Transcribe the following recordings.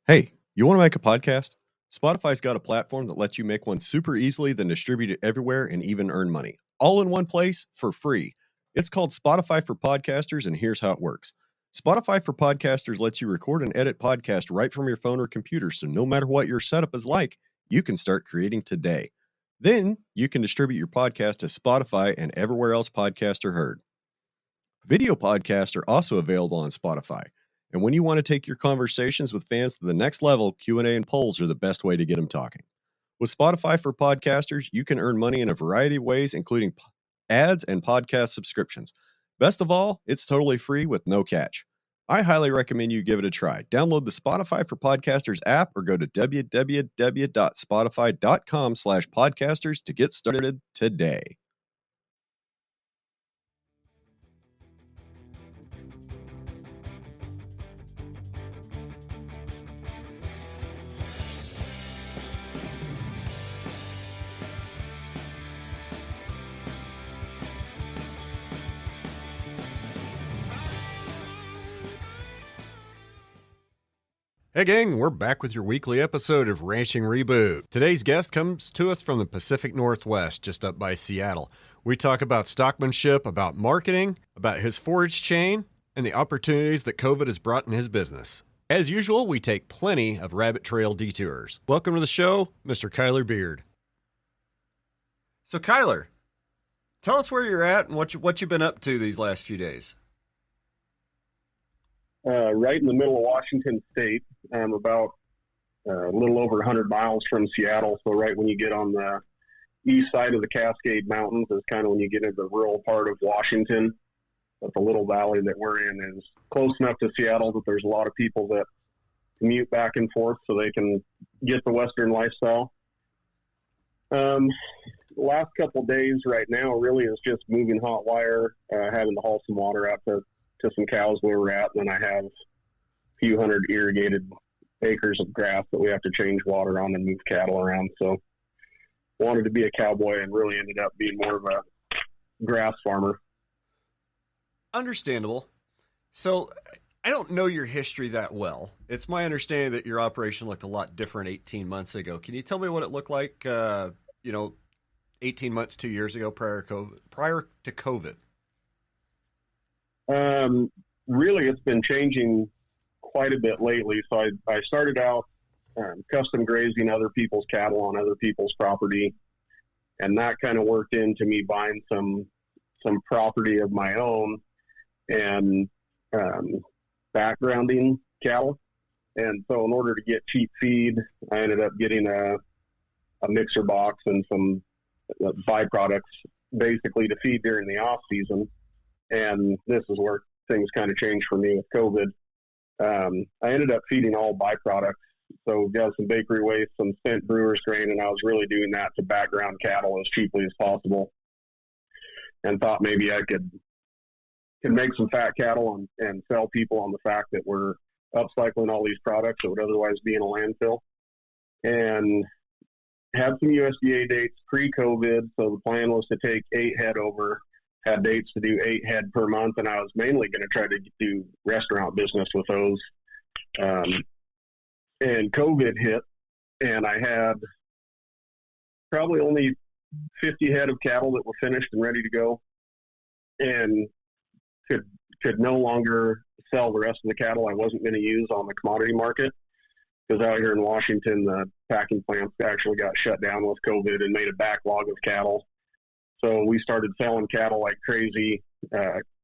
Hey, you want to make a podcast? Spotify's got a platform that lets you make one super easily, then distribute it everywhere and even earn money. All in one place for free. It's called Spotify for Podcasters, and here's how it works. Spotify for Podcasters lets you record and edit podcasts right from your phone or computer, so no matter what your setup is like, you can start creating today. Then you can distribute your podcast to Spotify and everywhere else podcasts are heard. Video podcasts are also available on Spotify. And when you want to take your conversations with fans to the next level, Q&A and polls are the best way to get them talking. With Spotify for Podcasters, you can earn money in a variety of ways, including ads and podcast subscriptions. Best of all, it's totally free with no catch. I highly recommend you give it a try. Download the Spotify for Podcasters app or go to www.spotify.com/podcasters to get started today. Hey gang, we're back with your weekly episode of Ranching Reboot. Today's guest comes to us from the Pacific Northwest, just up by Seattle. We talk about stockmanship, about marketing, about his forage chain, and the opportunities that COVID has brought in his business. As usual, we take plenty of rabbit trail detours. Welcome to the show, Mr. Kyler Beard. So Kyler, tell us where you're at and what you've been up to these last few days. Right in the middle of Washington State. I'm about a little over 100 miles from Seattle. So right when you get on the east side of the Cascade Mountains is kind of when you get into the rural part of Washington. But the little valley that we're in is close enough to Seattle that there's a lot of people that commute back and forth so they can get the Western lifestyle. The last couple of days right now really is just moving hot wire, having to haul some water out to some cows where we're at. And then I have a few hundred irrigated acres of grass that we have to change water on and move cattle around. So wanted to be a cowboy and really ended up being more of a grass farmer. Understandable. So I don't know your history that well. It's my understanding that your operation looked a lot different 18 months ago. Can you tell me what it looked like, 18 months, 2 years ago prior to COVID? Really, it's been changing quite a bit lately. So I started out custom grazing other people's cattle on other people's property, and that kind of worked into me buying some property of my own and backgrounding cattle. And so in order to get cheap feed, I ended up getting a mixer box and some byproducts basically to feed during the off season. And this is where things kind of changed for me with COVID. I ended up feeding all byproducts. So we got some bakery waste, some spent brewer's grain, and I was really doing that to background cattle as cheaply as possible. And thought maybe I could make some fat cattle and sell people on the fact that we're upcycling all these products that would otherwise be in a landfill. And had some USDA dates pre-COVID. So the plan was to take 8 head over. Had dates to do 8 head per month, and I was mainly going to try to do restaurant business with those. And COVID hit, and I had probably only 50 head of cattle that were finished and ready to go, and could no longer sell the rest of the cattle I wasn't going to use on the commodity market, because out here in Washington, the packing plants actually got shut down with COVID and made a backlog of cattle. So we started selling cattle like crazy.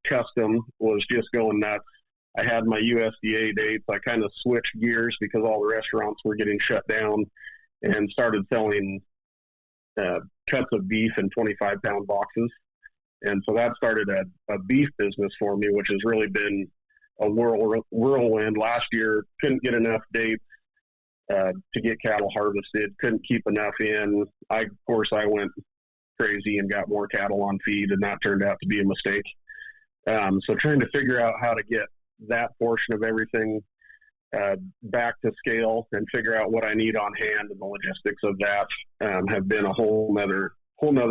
Custom was just going nuts. I had my USDA dates. I kind of switched gears because all the restaurants were getting shut down and started selling cuts of beef in 25-pound boxes. And so that started a beef business for me, which has really been a whirlwind. Last year, couldn't get enough dates to get cattle harvested, couldn't keep enough in. I went crazy and got more cattle on feed, and that turned out to be a mistake. So trying to figure out how to get that portion of everything back to scale and figure out what I need on hand and the logistics of that have been a whole nother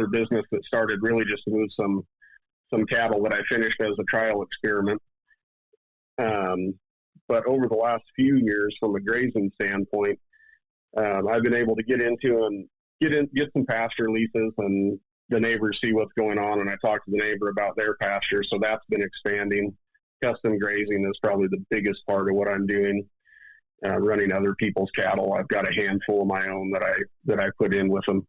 business that started really just to move some some cattle that I finished as a trial experiment. But over the last few years, from a grazing standpoint, I've been able to get into and get some pasture leases, and the neighbors see what's going on. And I talk to the neighbor about their pasture. So that's been expanding. Custom grazing is probably the biggest part of what I'm doing. Running other people's cattle. I've got a handful of my own that I put in with them.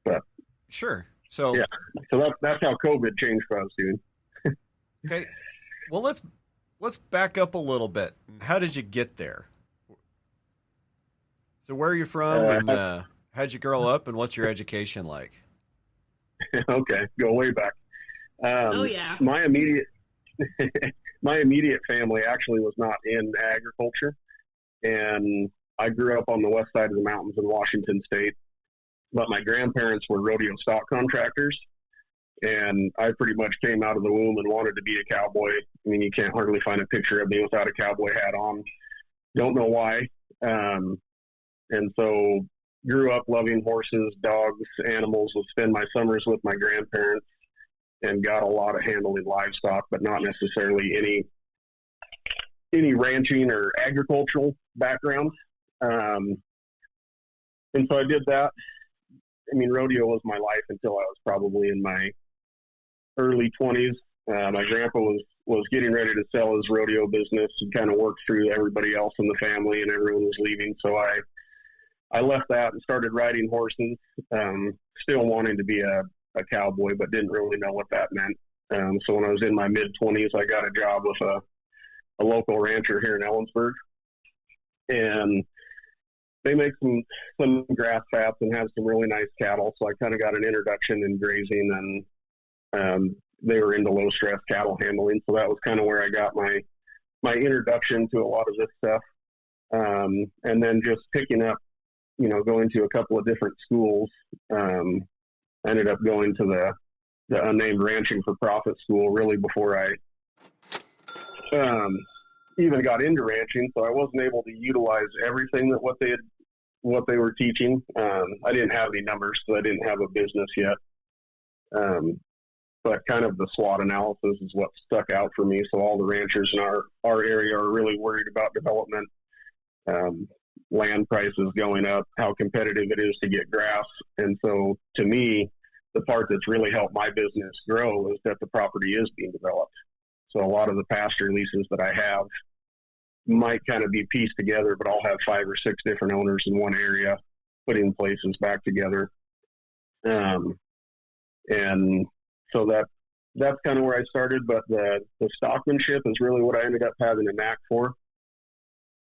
But sure. So yeah, so that's how COVID changed what I was doing. Okay. Well, let's back up a little bit. How did you get there? So where are you from, and how'd you grow up, and what's your education like? Okay, go way back. Oh yeah. My immediate family actually was not in agriculture, and I grew up on the west side of the mountains in Washington State. But my grandparents were rodeo stock contractors, and I pretty much came out of the womb and wanted to be a cowboy. I mean, you can't hardly find a picture of me without a cowboy hat on. Don't know why. And so grew up loving horses, dogs, animals, would spend my summers with my grandparents, and got a lot of handling livestock, but not necessarily any ranching or agricultural background. And so I did that. I mean, rodeo was my life until I was probably in my early 20s. My grandpa was getting ready to sell his rodeo business and kind of worked through everybody else in the family, and everyone was leaving. So I left that and started riding horses, still wanting to be a cowboy, but didn't really know what that meant. So when I was in my mid-20s, I got a job with a local rancher here in Ellensburg, and they make some grass fats and have some really nice cattle. So I kind of got an introduction in grazing, and they were into low-stress cattle handling. So that was kind of where I got my introduction to a lot of this stuff. And then just picking up, going to a couple of different schools. I ended up going to the unnamed ranching for profit school really before I even got into ranching. So I wasn't able to utilize everything that what they were teaching. I didn't have any numbers, so I didn't have a business yet. But kind of the SWOT analysis is what stuck out for me. So all the ranchers in our area are really worried about development, land prices going up, how competitive it is to get grass. And so to me, the part that's really helped my business grow is that the property is being developed. So a lot of the pasture leases that I have might kind of be pieced together, but I'll have 5 or 6 different owners in one area putting places back together. And so that's kind of where I started, but the stockmanship is really what I ended up having a knack for,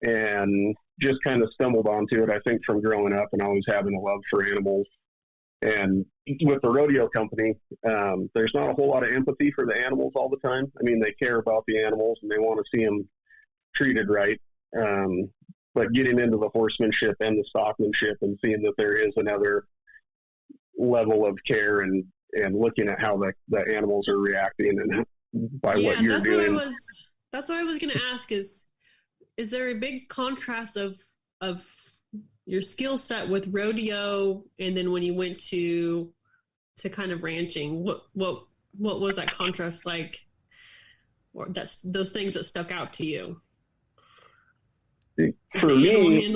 and just kind of stumbled onto it, I think, from growing up and always having a love for animals. And with the rodeo company, there's not a whole lot of empathy for the animals all the time. I mean, they care about the animals and they want to see them treated right. But getting into the horsemanship and the stockmanship and seeing that there is another level of care and looking at how the animals are reacting and by what you're doing. That's what I was going to ask is there a big contrast of your skill set with rodeo and then when you went to kind of ranching? What was that contrast like, or that's those things that stuck out to you? For me,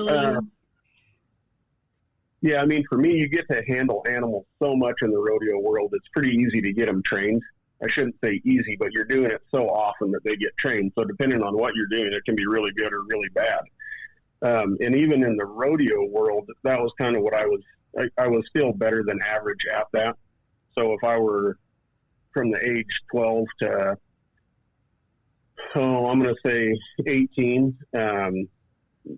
yeah, I mean, for me, you get to handle animals so much in the rodeo world. It's pretty easy to get them trained. I shouldn't say easy, but you're doing it so often that they get trained. So depending on what you're doing, it can be really good or really bad. And even in the rodeo world, that was kind of what I was still better than average at that. So if I were from the age 12 to, I'm going to say 18,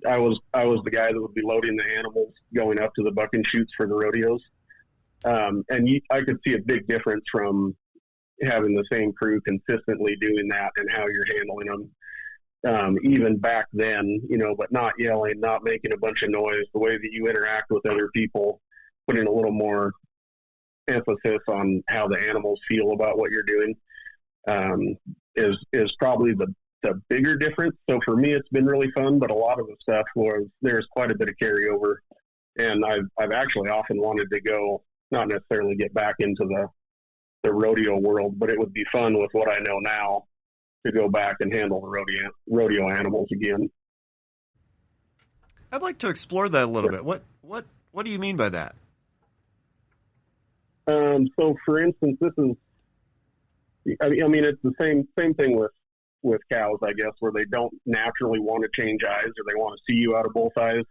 I was the guy that would be loading the animals going up to the bucking chutes for the rodeos. And I could see a big difference from having the same crew consistently doing that and how you're handling them. Even back then, but not yelling, not making a bunch of noise, the way that you interact with other people, putting a little more emphasis on how the animals feel about what you're doing, is probably the bigger difference. So for me, it's been really fun, but a lot of the stuff there's quite a bit of carryover, and I've actually often wanted to go, not necessarily get back into the rodeo world, but it would be fun with what I know now to go back and handle the rodeo animals again. I'd like to explore that a little bit. What do you mean by that? So, for instance, this is, I mean, it's the same thing with cows, I guess, where they don't naturally want to change eyes or they want to see you out of both eyes.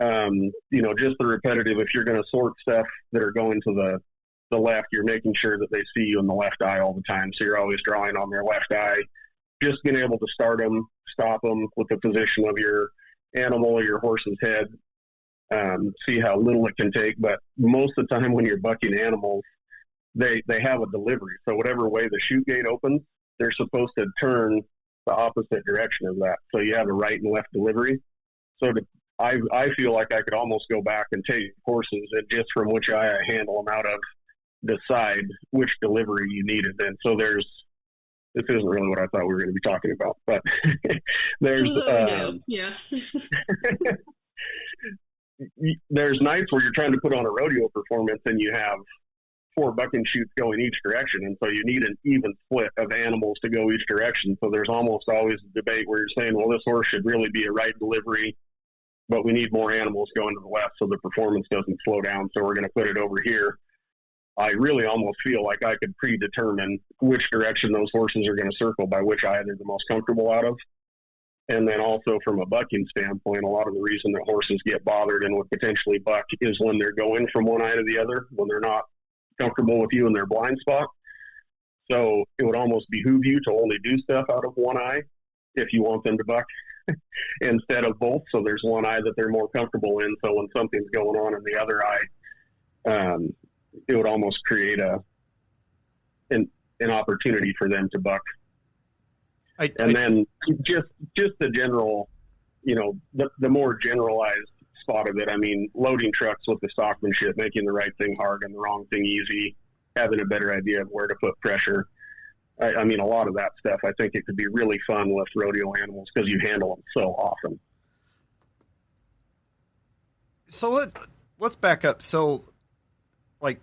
Just the repetitive, if you're going to sort stuff that are going to the left, you're making sure that they see you in the left eye all the time. So you're always drawing on their left eye, just being able to start them, stop them with the position of your animal or your horse's head, see how little it can take. But most of the time when you're bucking animals, they have a delivery. So whatever way the chute gate opens, they're supposed to turn the opposite direction of that. So you have a right and left delivery. So I feel like I could almost go back and take horses and just from which eye I handle them out of, decide which delivery you needed. And so this isn't really what I thought we were going to be talking about, but there's nights where you're trying to put on a rodeo performance and you have 4 bucking chutes going each direction. And so you need an even split of animals to go each direction. So there's almost always a debate where you're saying, well, this horse should really be a right delivery, but we need more animals going to the left so the performance doesn't slow down. So we're going to put it over here. I really almost feel like I could predetermine which direction those horses are going to circle by which eye they're the most comfortable out of. And then also from a bucking standpoint, a lot of the reason that horses get bothered and would potentially buck is when they're going from one eye to the other, when they're not comfortable with you in their blind spot. So it would almost behoove you to only do stuff out of one eye if you want them to buck instead of both. So there's one eye that they're more comfortable in. So when something's going on in the other eye, it would almost create an opportunity for them to buck. Then just the general, the more generalized spot of it. I mean, loading trucks with the stockmanship, making the right thing hard and the wrong thing easy, having a better idea of where to put pressure. I mean, a lot of that stuff, I think it could be really fun with rodeo animals because you handle them so often. So let's back up. So, like,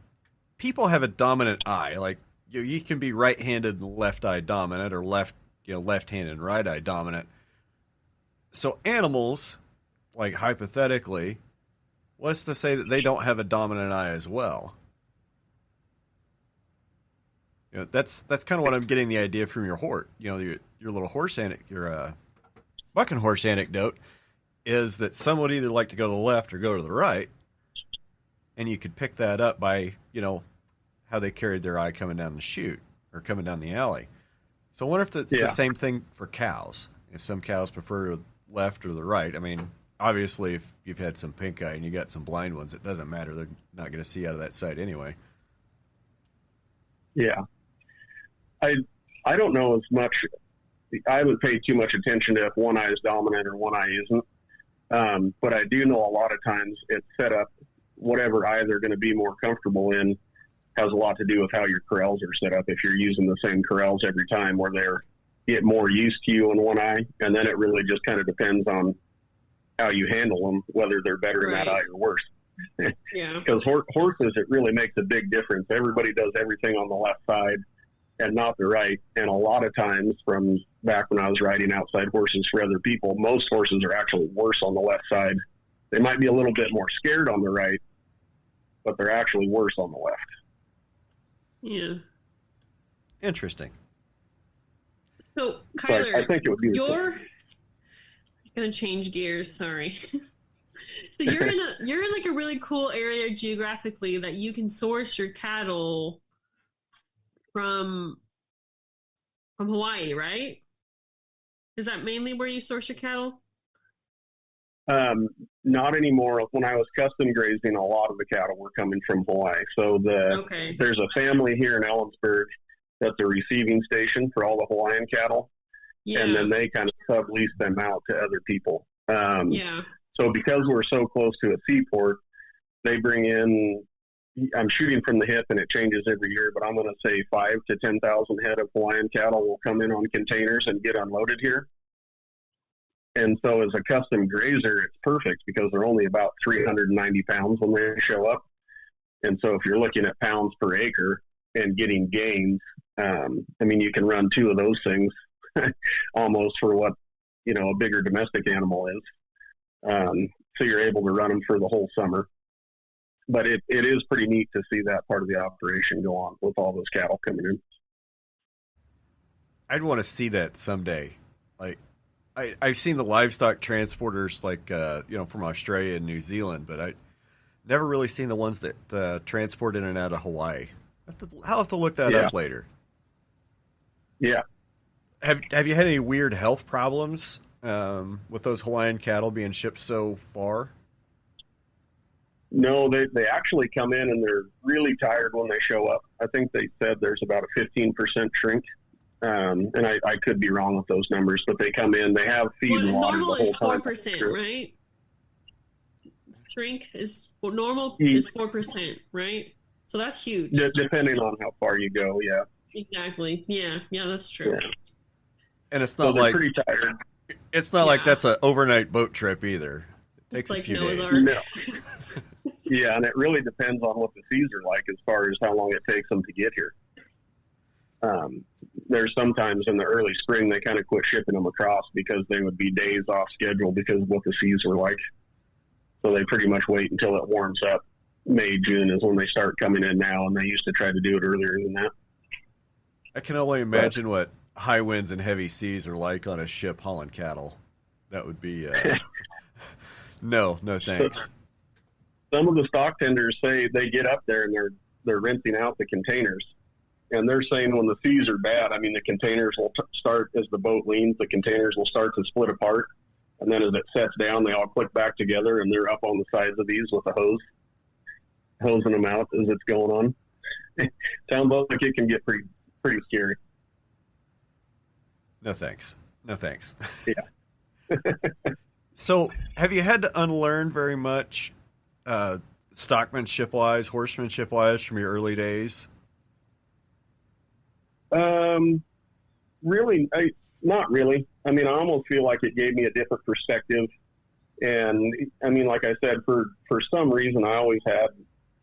people have a dominant eye. Like, you can be right-handed and left eye dominant, or left-handed and right eye dominant. So animals, like, hypothetically, what's to say that they don't have a dominant eye as well? That's kind of what I'm getting the idea from your horse. Your little horse your bucking horse anecdote is that some would either like to go to the left or go to the right, and you could pick that up by how they carried their eye coming down the chute or coming down the alley. So I wonder if that's the same thing for cows. If some cows prefer the left or the right. I mean, obviously, if you've had some pink eye and you got some blind ones, it doesn't matter. They're not going to see out of that side anyway. Yeah. I don't know as much. I haven't paid too much attention to if one eye is dominant or one eye isn't. But I do know a lot of times it's set up, whatever eye they're going to be more comfortable in has a lot to do with how your corrals are set up. If you're using the same corrals every time where they're get more used to you in one eye, and then it really just kind of depends on how you handle them, whether they're better in that eye or worse. Yeah. Because horses, it really makes a big difference. Everybody does everything on the left side and not the right. And a lot of times, from back when I was riding outside horses for other people, most horses are actually worse on the left side. They might be a little bit more scared on the right, but they're actually worse on the left. Yeah. Interesting. So, Kyler, I think it would be you're going to change gears. Sorry. So you're in like a really cool area geographically that you can source your cattle from Hawaii, right? Is that mainly where you source your cattle? Not anymore. When I was custom grazing, a lot of the cattle were coming from Hawaii. So there's a family here in Ellensburg that's a receiving station for all the Hawaiian cattle. Yeah. And then they kind of sublease them out to other people. So because we're so close to a seaport, they bring in, I'm shooting from the hip and it changes every year, but I'm going to say 5,000 to 10,000 head of Hawaiian cattle will come in on containers and get unloaded here. And so as a custom grazer, it's perfect because they're only about 390 pounds when they show up. And so if you're looking at pounds per acre and getting gains, I mean, you can run 2 of those things almost for what, a bigger domestic animal is. So you're able to run them for the whole summer. But it is pretty neat to see that part of the operation go on with all those cattle coming in. I'd want to see that someday. Like, I've seen the livestock transporters, like, from Australia and New Zealand, but I never really seen the ones that transport in and out of Hawaii. I'll have to look that up later. Yeah. Have you had any weird health problems with those Hawaiian cattle being shipped so far? No, they actually come in and they're really tired when they show up. I think they said there's about a 15% shrink. And I could be wrong with those numbers, but they come in, they have feed and water the whole time. Normal is 4%, right? Shrink is normal is 4%, right? So that's huge. Depending on how far you go, yeah. Exactly. Yeah, that's true. Yeah. And it's not like pretty tired. It's not like that's an overnight boat trip either. It takes a few days. No. Yeah, and it really depends on what the seas are like as far as how long it takes them to get here. There's sometimes in the early spring they kind of quit shipping them across because they would be days off schedule because of what the seas were like. So they pretty much wait until it warms up. May, June is when they start coming in now, and they used to try to do it earlier than that. I can only imagine what high winds and heavy seas are like on a ship hauling cattle. That would be no thanks. Some of the stock tenders say they get up there and they're rinsing out the containers, and they're saying when the seas are bad, I mean the containers will start as the boat leans, the containers will start to split apart, and then as it sets down, they all click back together, and they're up on the sides of these with a hose, hosing them out as it's going on. Sounds like it can get pretty scary. No thanks. Yeah. So, have you had to unlearn very much stockmanship-wise, horsemanship-wise from your early days? Really, not really. I mean, I almost feel like it gave me a different perspective. And, I mean, like I said, for some reason, I always had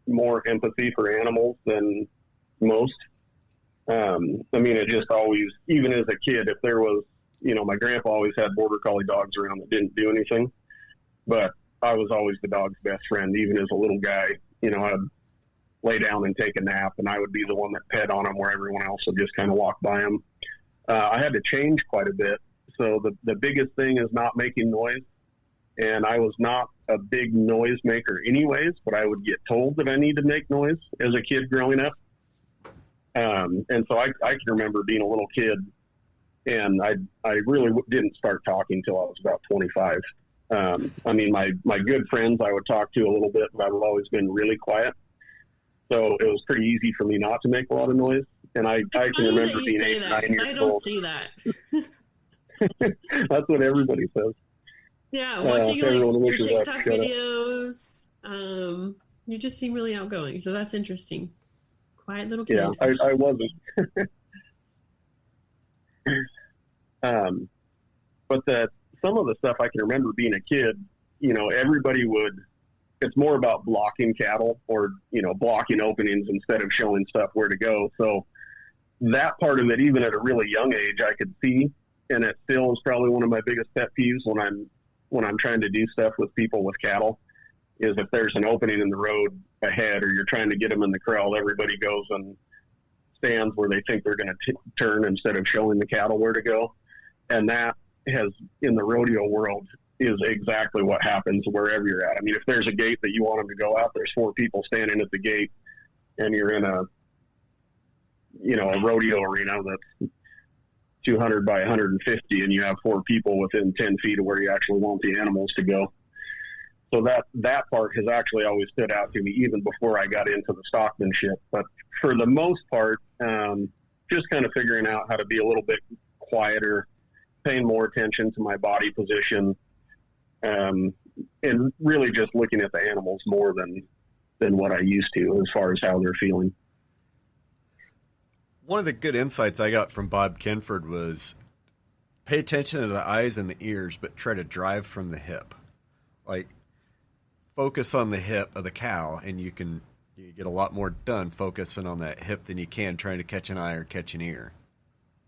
more empathy for animals than most. I mean, it just always, even as a kid, if there was, my grandpa always had border collie dogs around that didn't do anything, but I was always the dog's best friend. Even as a little guy, I'd lay down and take a nap, and I would be the one that pet on him where everyone else would just kind of walk by him. I had to change quite a bit. So the biggest thing is not making noise. And I was not a big noise maker anyways, but I would get told that I need to make noise as a kid growing up. And so I can remember being a little kid, and I really didn't start talking until I was about 25. I mean, my good friends I would talk to a little bit, but I've always been really quiet. So it was pretty easy for me not to make a lot of noise. And I can remember being 8 or 9 years old. I don't see that. That's what everybody says. Yeah, watching your TikTok videos, you just seem really outgoing. So that's interesting. Quiet little kid. Yeah, I wasn't. But some of the stuff I can remember being a kid, everybody would, it's more about blocking cattle or, blocking openings instead of showing stuff where to go. So that part of it, even at a really young age, I could see, and it still is probably one of my biggest pet peeves when I'm trying to do stuff with people with cattle, is if there's an opening in the road ahead or you're trying to get them in the corral, everybody goes and stands where they think they're going to turn instead of showing the cattle where to go. And that has, in the rodeo world, is exactly what happens wherever you're at. I mean, if there's a gate that you want them to go out, there's 4 people standing at the gate, and you're in a rodeo arena that's 200 by 150, and you have 4 people within 10 feet of where you actually want the animals to go. So that part has actually always stood out to me even before I got into the stockmanship. But for the most part, just kind of figuring out how to be a little bit quieter, paying more attention to my body position, and really just looking at the animals more than what I used to as far as how they're feeling. One of the good insights I got from Bob Kenford was pay attention to the eyes and the ears, but try to drive from the hip. Like, focus on the hip of the cow, and you get a lot more done focusing on that hip than you can trying to catch an eye or catch an ear.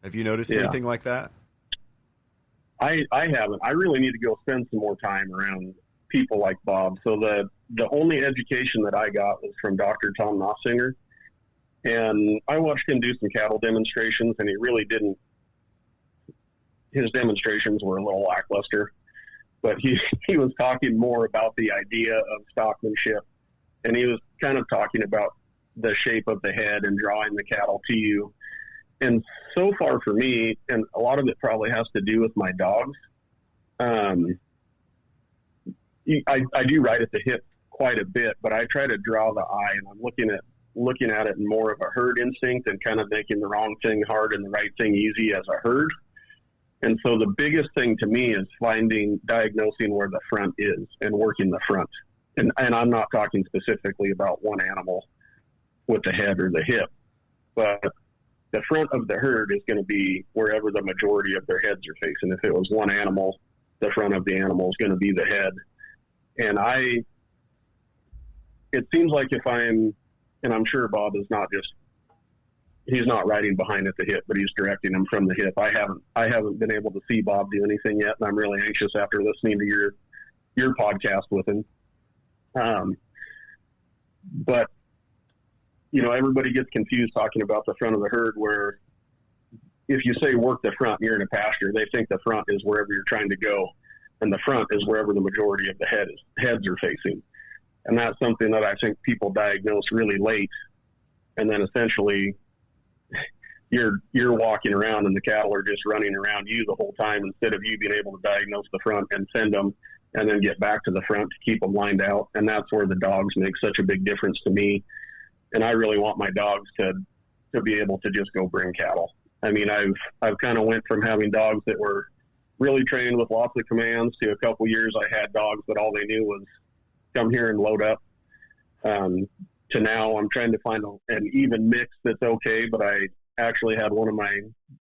Have you noticed anything like that? I haven't. I really need to go spend some more time around people like Bob. So the only education that I got was from Dr. Tom Nossinger, and I watched him do some cattle demonstrations, and he really didn't. His demonstrations were a little lackluster, but he was talking more about the idea of stockmanship, and he was kind of talking about the shape of the head and drawing the cattle to you. And so far for me, and a lot of it probably has to do with my dogs, I do right at the hip quite a bit, but I try to draw the eye, and I'm looking at it in more of a herd instinct and kind of making the wrong thing hard and the right thing easy as a herd. And so the biggest thing to me is diagnosing where the front is and working the front. And I'm not talking specifically about one animal with the head or the hip, but the front of the herd is going to be wherever the majority of their heads are facing. If it was one animal, the front of the animal is going to be the head. And it seems like and I'm sure Bob is he's not riding behind at the hip, but he's directing them from the hip. I haven't been able to see Bob do anything yet, and I'm really anxious after listening to your podcast with him. But everybody gets confused talking about the front of the herd, where if you say work the front, you're in a pasture. They think the front is wherever you're trying to go, and the front is wherever the majority of the heads are facing. And that's something that I think people diagnose really late. And then essentially you're walking around and the cattle are just running around you the whole time, instead of you being able to diagnose the front and send them and then get back to the front to keep them lined out. And that's where the dogs make such a big difference to me. And I really want my dogs to be able to just go bring cattle. I mean, I've kind of went from having dogs that were really trained with lots of commands to a couple years I had dogs that all they knew was come here and load up, to now I'm trying to find an even mix that's okay. But I actually had one of my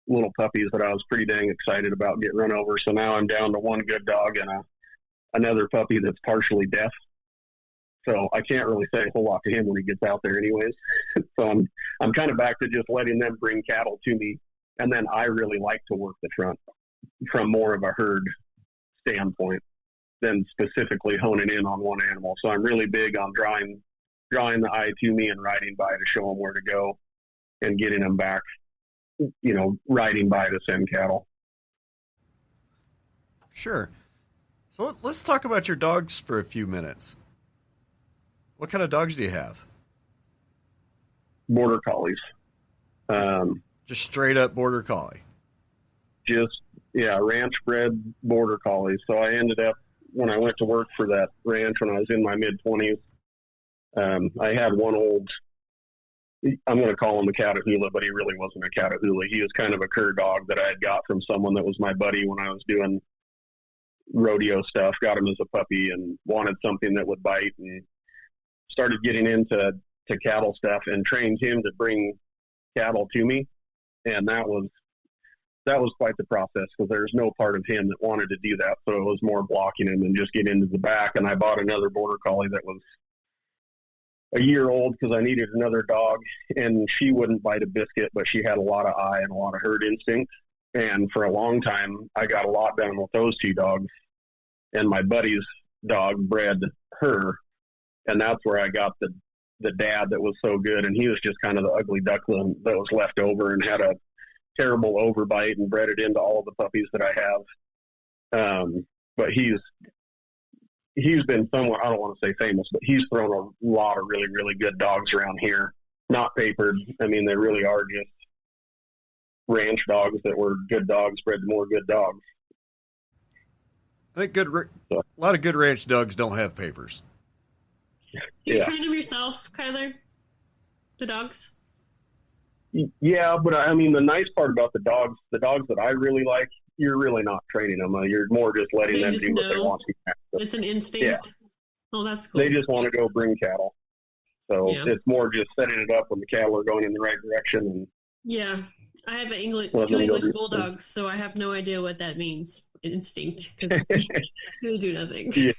little puppies that I was pretty dang excited about getting run over. So now I'm down to one good dog and another puppy that's partially deaf. So I can't really say a whole lot to him when he gets out there anyways. So I'm kind of back to just letting them bring cattle to me. And then I really like to work the front from more of a herd standpoint than specifically honing in on one animal. So I'm really big on drawing the eye to me and riding by to show them where to go and getting them back, riding by to send cattle. Sure. So let's talk about your dogs for a few minutes. What kind of dogs do you have? Border collies. Just straight up border collie. Ranch bred border collies. So I ended up, when I went to work for that ranch when I was in my mid-20s, I had one old, I'm going to call him a Catahoula, but he really wasn't a Catahoula. He was kind of a cur dog that I had got from someone that was my buddy when I was doing rodeo stuff. Got him as a puppy and wanted something that would bite, and started getting into cattle stuff and trained him to bring cattle to me. And that was quite the process, because there's no part of him that wanted to do that. So it was more blocking him and just get into the back. And I bought another border collie that was a year old because I needed another dog, and she wouldn't bite a biscuit, but she had a lot of eye and a lot of herd instinct. And for a long time, I got a lot done with those two dogs, and my buddy's dog bred her. And that's where I got the dad that was so good. And he was just kind of the ugly duckling that was left over and had a terrible overbite and bred it into all of the puppies that I have. But he's been somewhat, I don't want to say famous, but he's thrown a lot of really, really good dogs around here. Not papered. I mean, they really are just ranch dogs that were good dogs bred to more good dogs. I think a lot of good ranch dogs don't have papers. Do you train them yourself, Kyler? The dogs? Yeah, but I mean, the nice part about the dogs that I really like, you're really not training them. You're more just letting them do what they want to. It's an instinct. Yeah. Oh, that's cool. They just want to go bring cattle. So it's more just setting it up when the cattle are going in the right direction. And yeah, I have two English bulldogs, so I have no idea what that means. Instinct, because they do nothing. Yeah.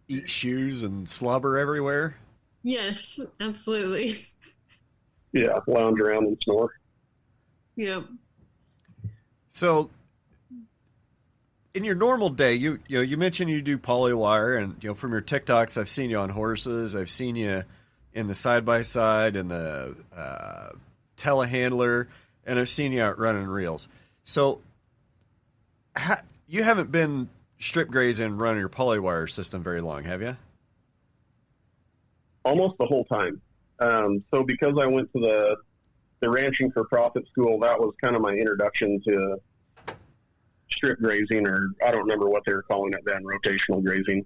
Eat shoes and slobber everywhere. Yes, absolutely. Yeah, lounge around and snore. Yep. So in your normal day, you mentioned you do polywire, and from your TikToks, I've seen you on horses. I've seen you in the side by side and the telehandler, and I've seen you out running reels. So, you haven't been strip grazing running your polywire system very long, have you? Almost the whole time. So because I went to the Ranching for Profit school, that was kind of my introduction to strip grazing, or I don't remember what they were calling it then, rotational grazing.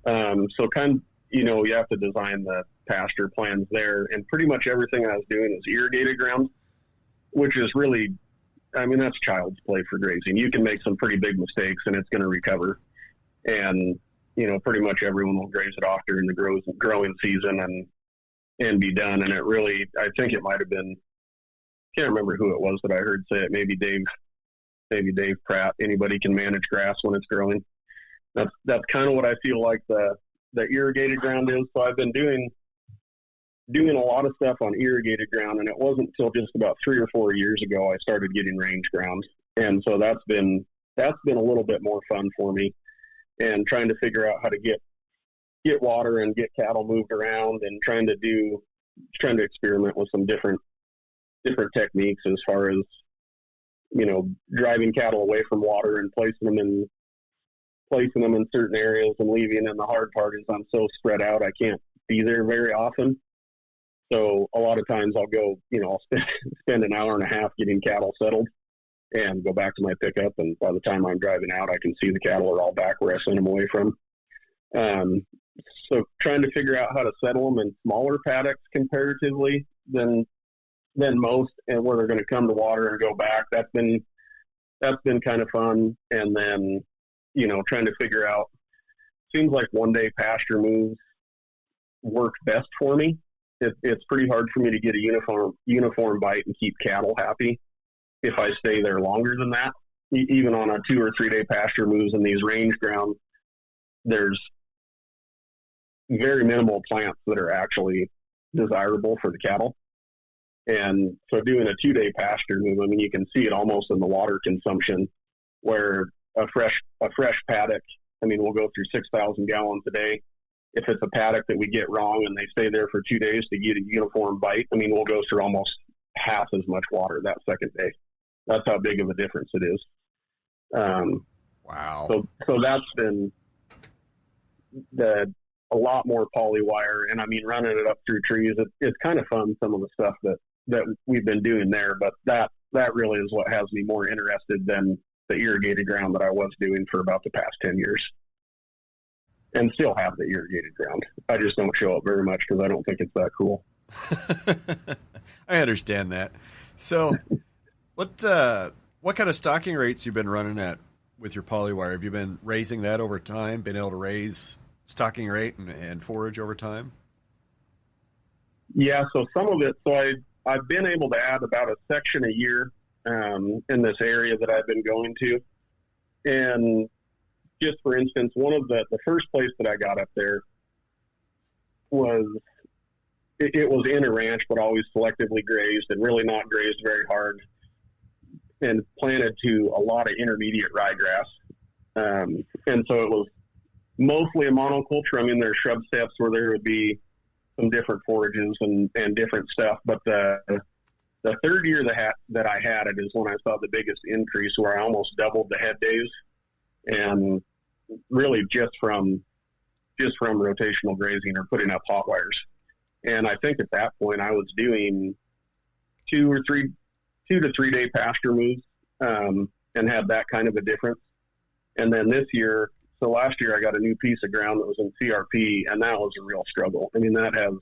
So you have to design the pasture plans there, and pretty much everything I was doing was irrigated ground, which is really, that's child's play for grazing. You can make some pretty big mistakes and it's going to recover. And, pretty much everyone will graze it off during the growing season and be done. And it really, I think it might have been, can't remember who it was that I heard say it, maybe Dave Pratt. Anybody can manage grass when it's growing. That's kind of what I feel like the irrigated ground is. So I've been doing a lot of stuff on irrigated ground, and it wasn't until just about 3 or 4 years ago I started getting range ground. And so that's been a little bit more fun for me, and trying to figure out how to get water and get cattle moved around, and trying to experiment with some different techniques as far as, driving cattle away from water and placing them in certain areas and leaving. And the hard part is I'm so spread out, I can't be there very often. So a lot of times I'll go, I'll spend an hour and a half getting cattle settled and go back to my pickup. And by the time I'm driving out, I can see the cattle are all back where I sent them away from. So trying to figure out how to settle them in smaller paddocks comparatively than most, and where they're going to come to water and go back. That's been kind of fun. And then, trying to figure out, seems like one day pasture moves work best for me. It's pretty hard for me to get a uniform bite and keep cattle happy if I stay there longer than that. Even on a 2 or 3 day pasture moves in these range grounds, there's very minimal plants that are actually desirable for the cattle. And so doing a 2 day pasture move, you can see it almost in the water consumption, where a fresh paddock, we'll go through 6,000 gallons a day. If it's a paddock that we get wrong and they stay there for 2 days to get a uniform bite, we'll go through almost half as much water that second day. That's how big of a difference it is. Wow. So that's been a lot more polywire, and running it up through trees. It's kind of fun, some of the stuff that we've been doing there, but that really is what has me more interested than the irrigated ground that I was doing for about the past 10 years. And still have the irrigated ground. I just don't show up very much because I don't think it's that cool. I understand that. So what kind of stocking rates you've been running at with your polywire? Have you been raising that over time, been able to raise stocking rate and forage over time? Yeah, so some of it, I've been able to add about a section a year in this area that I've been going to. And just for instance, one of the first place that I got up there was, it was in a ranch, but always selectively grazed and really not grazed very hard, and planted to a lot of intermediate ryegrass. And so it was mostly a monoculture. There's shrub steps where there would be some different forages and different stuff. But the third year that I had it is when I saw the biggest increase, where I almost doubled the head days, and really just from rotational grazing or putting up hot wires. And I think at that point I was doing 2 to 3 day pasture moves, and had that kind of a difference. And then last year I got a new piece of ground that was in CRP, and that was a real struggle. That has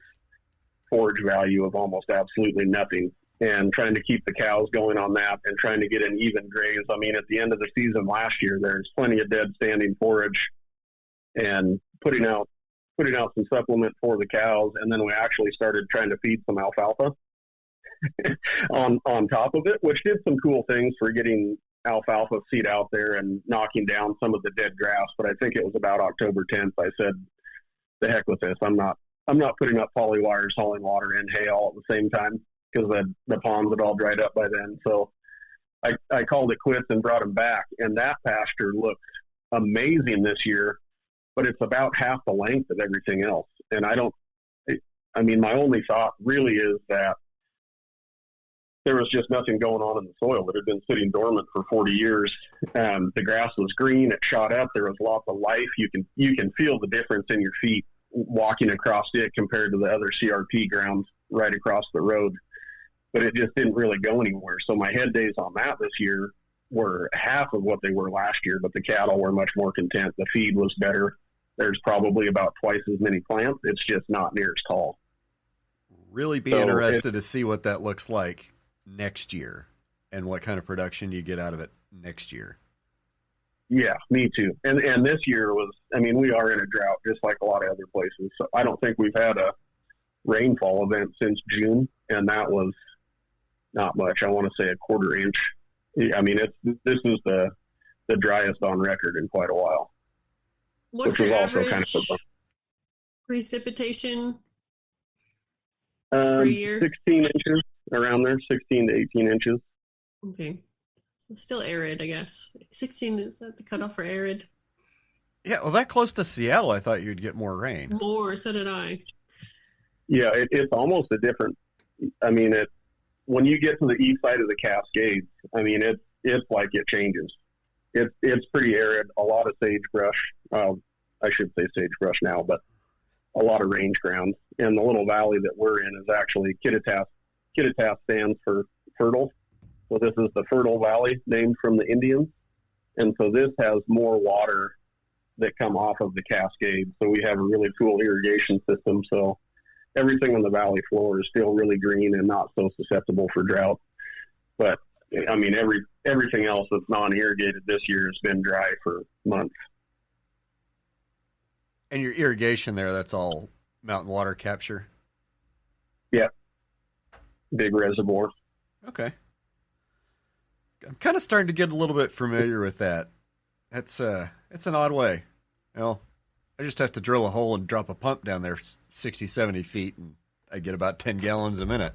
forage value of almost absolutely nothing. And trying to keep the cows going on that and trying to get an even graze. At the end of the season last year, there's plenty of dead standing forage, and putting out some supplement for the cows. And then we actually started trying to feed some alfalfa on top of it, which did some cool things for getting alfalfa seed out there and knocking down some of the dead grass. But I think it was about October 10th. I said, the heck with this. I'm not putting up polywires, hauling water, and hay all at the same time, because the ponds had all dried up by then. So I called it quits and brought him back. And that pasture looks amazing this year, but it's about half the length of everything else. And my only thought really is that there was just nothing going on in the soil. It had been sitting dormant for 40 years. The grass was green. It shot up. There was lots of life. You can feel the difference in your feet walking across it compared to the other CRP grounds right across the road. But it just didn't really go anywhere. So my head days on that this year were half of what they were last year, but the cattle were much more content. The feed was better. There's probably about twice as many plants. It's just not near as tall. Really be interested to see what that looks like next year and what kind of production you get out of it next year. Yeah, me too. And this year we are in a drought just like a lot of other places. So I don't think we've had a rainfall event since June, and that was not much. I want to say a quarter inch. I mean, this is the driest on record in quite a while. What's which the was also average kind of precipitation per year? 16 inches, around there, 16 to 18 inches. Okay. So still arid, I guess. 16, is that the cutoff for arid? Yeah, well, that close to Seattle, I thought you'd get more rain. More, so did I. Yeah, it's almost a different, when you get to the east side of the Cascades, it's like it changes. It's pretty arid, a lot of sagebrush. I should say sagebrush now, but a lot of range ground. And the little valley that we're in is actually Kittitas. Kittitas stands for fertile. So this is the fertile valley named from the Indians. And so this has more water that come off of the Cascade. So we have a really cool irrigation system. So everything on the valley floor is still really green and not so susceptible for drought. But everything else that's non-irrigated this year has been dry for months. And your irrigation there, that's all mountain water capture? Yeah. Big reservoir. Okay. I'm kind of starting to get a little bit familiar with that. It's an odd way. I just have to drill a hole and drop a pump down there 60, 70 feet, and I get about 10 gallons a minute.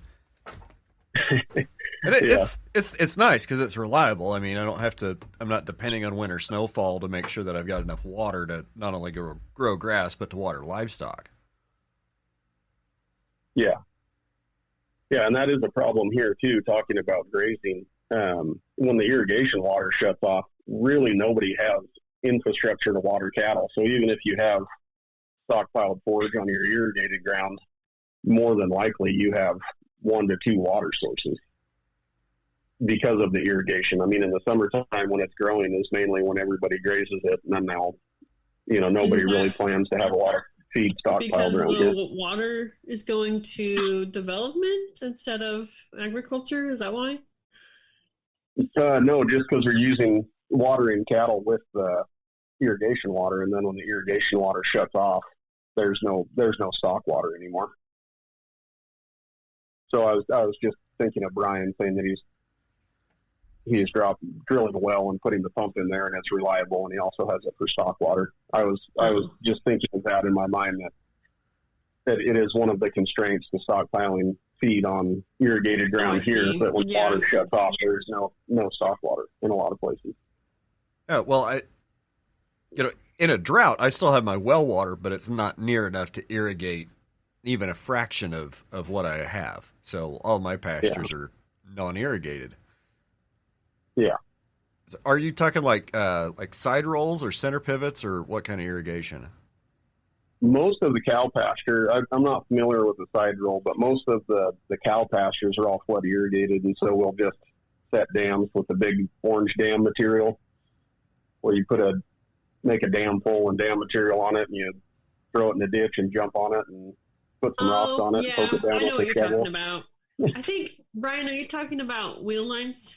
And it's nice because it's reliable. I'm not depending on winter snowfall to make sure that I've got enough water to not only grow grass, but to water livestock. Yeah. Yeah, and that is a problem here too, talking about grazing. When the irrigation water shuts off, really nobody has infrastructure to water cattle. So even if you have stockpiled forage on your irrigated ground, more than likely you have 1 to 2 water sources because of the irrigation. In the summertime when it's growing is mainly when everybody grazes it. And then now, nobody really plans to have a lot of feed stockpiled around here. Because the water is going to development instead of agriculture? Is that why? No, just because we're watering cattle with the irrigation water, and then when the irrigation water shuts off, there's no stock water anymore. So I was just thinking of Brian saying that he's drilling a well and putting the pump in there, and it's reliable, and he also has it for stock water. I was just thinking of that in my mind, that it is one of the constraints to stockpiling feed on irrigated ground here, that when water shuts off, there's no stock water in a lot of places. Oh, well, in a drought, I still have my well water, but it's not near enough to irrigate even a fraction of what I have. So all my pastures are non-irrigated. Yeah. So are you talking like side rolls or center pivots, or what kind of irrigation? Most of the cow pasture, I'm not familiar with the side roll, but most of the cow pastures are all flood irrigated, and so we'll just set dams with the big orange dam material, where you make a dam pole and dam material on it, and you throw it in the ditch and jump on it and put some rocks on it and poke it down. I know what you're talking about. I think, Brian, are you talking about wheel lines?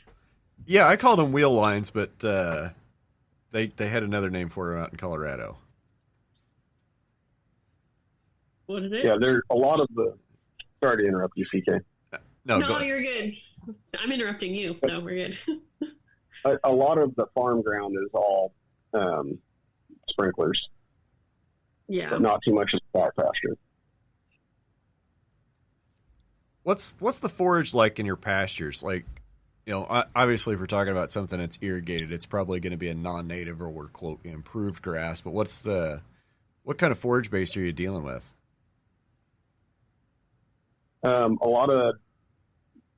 Yeah, I call them wheel lines, but they had another name for them out in Colorado. What is it? Yeah, there's a lot of the... Sorry to interrupt you, CK. No, you're good. I'm interrupting you, so we're good. A lot of the farm ground is all sprinklers. Yeah. But not too much of stock pasture. What's the forage like in your pastures? Like, Obviously, if we're talking about something that's irrigated, it's probably going to be a non-native or quote improved grass. But what kind of forage base are you dealing with? A lot of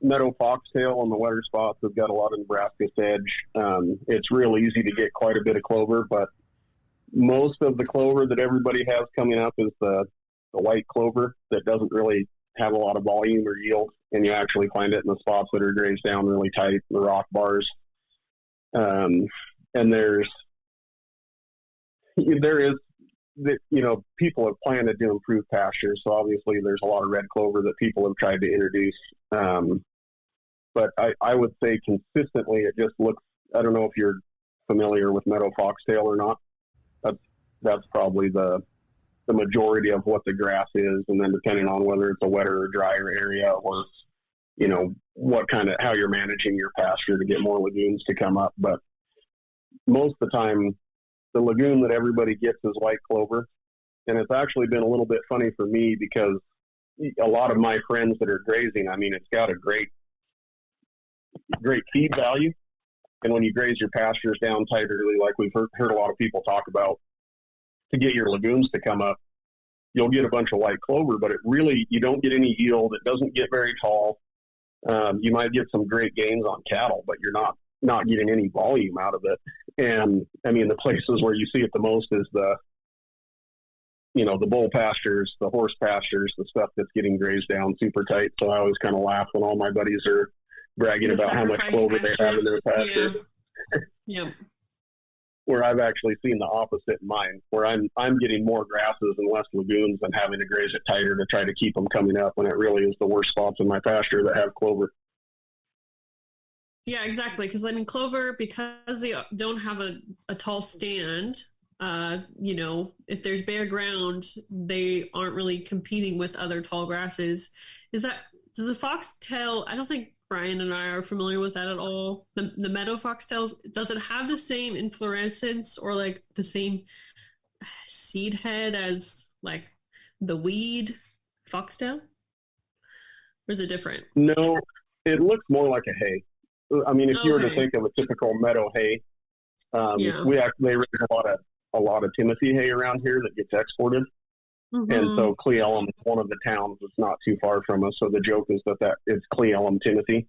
meadow foxtail on the wetter spots. We've got a lot of Nebraska sedge. It's real easy to get quite a bit of clover, but most of the clover that everybody has coming up is the white clover that doesn't really have a lot of volume or yield, and you actually find it in the spots that are grazed down really tight, the rock bars. And there is people have planted to improve pastures, so obviously there's a lot of red clover that people have tried to introduce. But I would say consistently it just looks, I don't know if you're familiar with meadow foxtail or not. That's probably the majority of what the grass is, and then depending on whether it's a wetter or drier area, or how you're managing your pasture to get more lagoons to come up. But most of the time, the lagoon that everybody gets is white clover, and it's actually been a little bit funny for me because a lot of my friends that are grazing, it's got a great feed value, and when you graze your pastures down tight early, like we've heard a lot of people talk about, to get your lagoons to come up, you'll get a bunch of white clover, but you don't get any yield. It doesn't get very tall. You might get some great gains on cattle, but you're not getting any volume out of it. And the places where you see it the most is the bull pastures, the horse pastures, the stuff that's getting grazed down super tight. So I always kind of laugh when all my buddies are bragging about how much clover they have in their pasture. Yeah. Yep. Where I've actually seen the opposite in mine, where I'm getting more grasses and less lagoons and having to graze it tighter to try to keep them coming up, when it really is the worst spots in my pasture that have clover. Yeah, exactly. Because clover, because they don't have a tall stand, if there's bare ground, they aren't really competing with other tall grasses. Does the foxtail, I don't think Brian and I are familiar with that at all. The meadow foxtails, does it have the same inflorescence or like the same seed head as like the weed foxtail? Or is it different? No, it looks more like a hay. If you were to think of a typical meadow hay, they raise a lot of Timothy hay around here that gets exported. Mm-hmm. And so Cle Elum is one of the towns that's not too far from us. So the joke is that it's Cle Elum Timothy,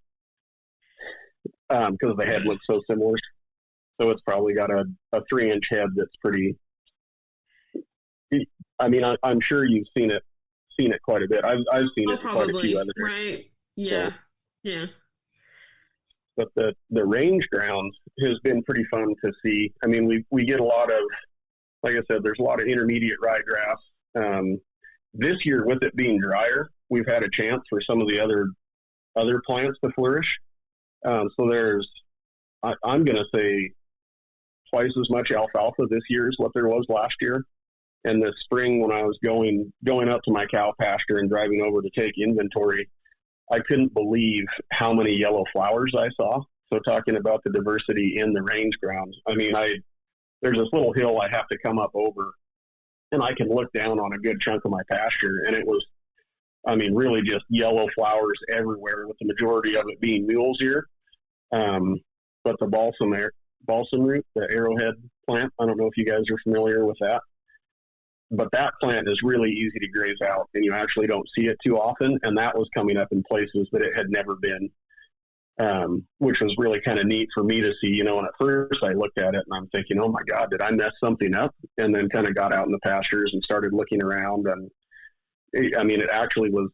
because the head looks so similar. So it's probably got a 3-inch head that's pretty. I'm sure you've seen it quite a bit. I've seen it probably, quite a few other. Right? Yeah, so, yeah. But the range ground has been pretty fun to see. We get a lot of, like I said, there's a lot of intermediate ryegrass. This year, with it being drier, we've had a chance for some of the other plants to flourish. So there's, I'm going to say, twice as much alfalfa this year as what there was last year. And this spring, when I was going up to my cow pasture and driving over to take inventory, I couldn't believe how many yellow flowers I saw. So talking about the diversity in the range ground, there's this little hill I have to come up over, and I can look down on a good chunk of my pasture, and it was, really just yellow flowers everywhere, with the majority of it being mule's ear. But the balsam root, the arrowhead plant, I don't know if you guys are familiar with that, but that plant is really easy to graze out, and you actually don't see it too often. And that was coming up in places that it had never been, which was really kind of neat for me to see. And at first I looked at it and I'm thinking, oh my God, did I mess something up? And then kind of got out in the pastures and started looking around. And it actually was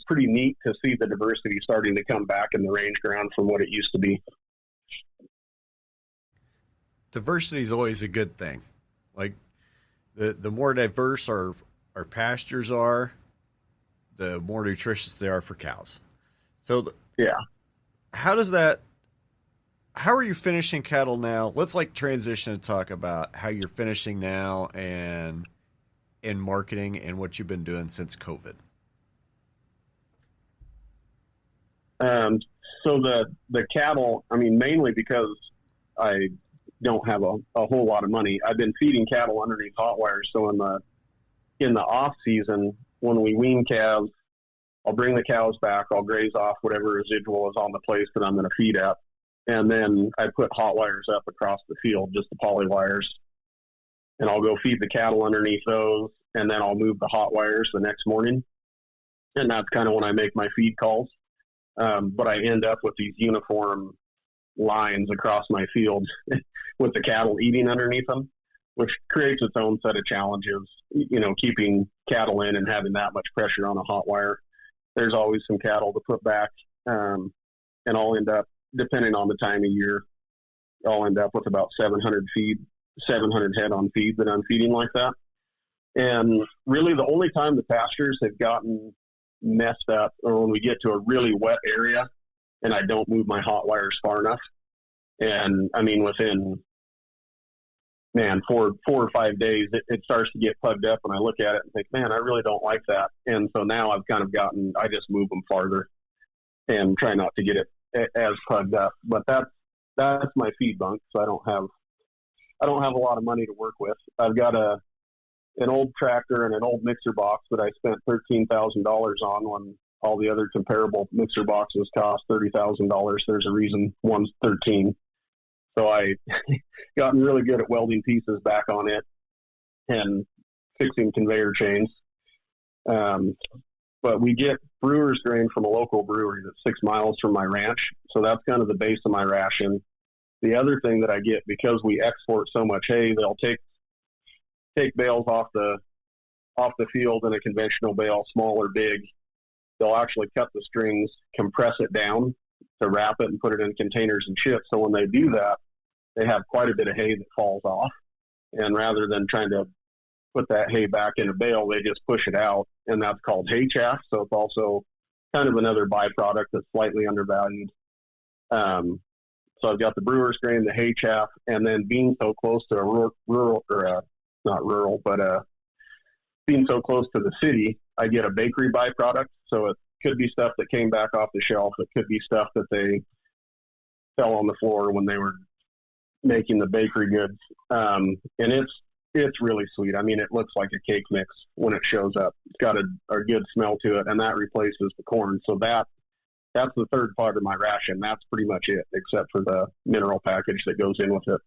pretty neat to see the diversity starting to come back in the range ground from what it used to be. Diversity is always a good thing. Like, the more diverse our pastures are, the more nutritious they are for cows. So how are you finishing cattle now? Let's transition and talk about how you're finishing now and in marketing and what you've been doing since COVID. So the cattle, mainly because I don't have a whole lot of money, I've been feeding cattle underneath hot wire. So in the off season, when we wean calves, I'll bring the cows back. I'll graze off whatever residual is on the place that I'm going to feed at. And then I put hot wires up across the field, just the poly wires. And I'll go feed the cattle underneath those. And then I'll move the hot wires the next morning. And that's kind of when I make my feed calls. But I end up with these uniform lines across my field with the cattle eating underneath them, which creates its own set of challenges, keeping cattle in and having that much pressure on a hot wire. There's always some cattle to put back. And I'll end up, depending on the time of year, I'll end up with about 700 head on feed that I'm feeding like that. And really the only time the pastures have gotten messed up or when we get to a really wet area and I don't move my hot wires far enough. And I mean, within, 4 or 5 days, it starts to get plugged up and I look at it and think, man, I really don't like that. And so now I've kind of I just move them farther and try not to get it as plugged up. But that's my feed bunk. So I don't have a lot of money to work with. I've got an old tractor and an old mixer box that I spent $13,000 on when all the other comparable mixer boxes cost $30,000. There's a reason one's 13. So I gotten really good at welding pieces back on it and fixing conveyor chains. But we get brewer's grain from a local brewery that's 6 miles from my ranch. So that's kind of the base of my ration. The other thing that I get, because we export so much hay, they'll take bales off the field in a conventional bale, small or big. They'll actually cut the strings, compress it down to wrap it and put it in containers and ship. So when they do that, they have quite a bit of hay that falls off. And rather than trying to put that hay back in a bale, they just push it out. And that's called hay chaff. So it's also kind of another byproduct that's slightly undervalued. So I've got the brewer's grain, the hay chaff, and then being so close to being so close to the city, I get a bakery byproduct. So it could be stuff that came back off the shelf. It could be stuff that they fell on the floor when they were making the bakery goods. And it's really sweet. I mean, it looks like a cake mix when it shows up. It's got a good smell to it, and that replaces the corn. So that's the third part of my ration. That's pretty much it, except for the mineral package that goes in with it.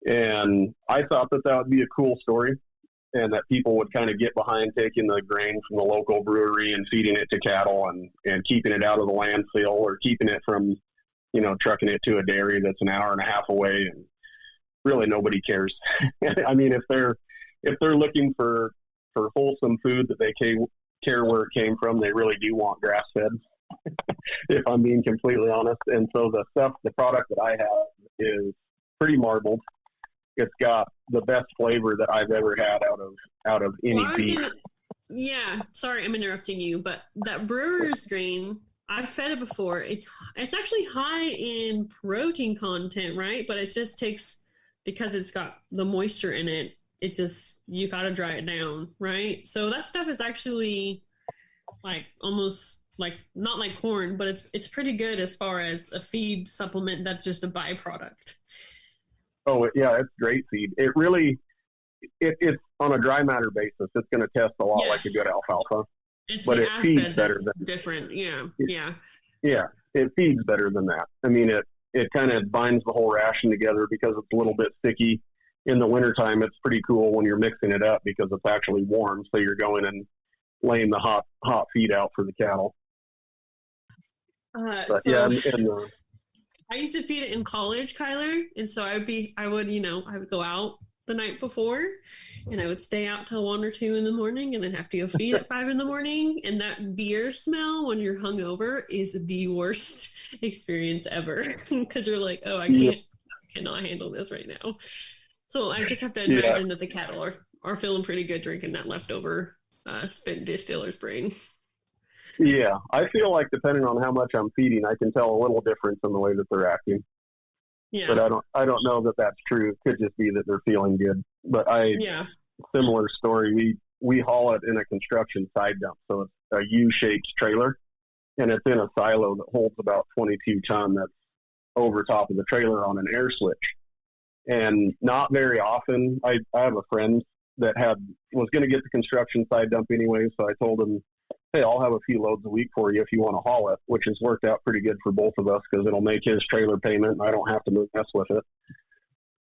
And I thought that would be a cool story, and that people would kind of get behind taking the grain from the local brewery and feeding it to cattle and keeping it out of the landfill or keeping it from, trucking it to a dairy that's an hour and a half away. And really nobody cares. I mean, if they're looking for wholesome food that they care where it came from, they really do want grass fed, if I'm being completely honest. And so the product that I have is pretty marbled. It's got the best flavor that I've ever had out of any beef. Yeah, sorry, I'm interrupting you, but that brewer's grain, I've fed it before. It's actually high in protein content, right? But it just takes, because it's got the moisture in it, you got to dry it down, right? So that stuff is actually like almost like not like corn, but it's pretty good as far as a feed supplement that's just a byproduct. Oh yeah, it's great feed. It really, it's on a dry matter basis. It's going to test a lot like a good alfalfa. It's but the it feeds better than different. Yeah. Yeah, it feeds better than that. I mean, it kind of binds the whole ration together because it's a little bit sticky. In the wintertime, it's pretty cool when you're mixing it up because it's actually warm. So you're going and laying the hot feed out for the cattle. I used to feed it in college, Kyler, and so I would go out the night before, and I would stay out till 1 or 2 in the morning, and then have to go feed at 5 in the morning. And that beer smell when you're hungover is the worst experience ever because you're like, oh, I cannot handle this right now. So I just have to imagine that the cattle are feeling pretty good drinking that leftover spent distiller's brain. Yeah, I feel like depending on how much I'm feeding, I can tell a little difference in the way that they're acting. Yeah. But I don't know that that's true. It could just be that they're feeling good. But similar story. We haul it in a construction side dump, so it's a U-shaped trailer, and it's in a silo that holds about 22 ton. That's over top of the trailer on an air switch. And not very often, I have a friend that was going to get the construction side dump anyway, so I told him, hey, I'll have a few loads a week for you if you want to haul it, which has worked out pretty good for both of us because it'll make his trailer payment and I don't have to mess with it.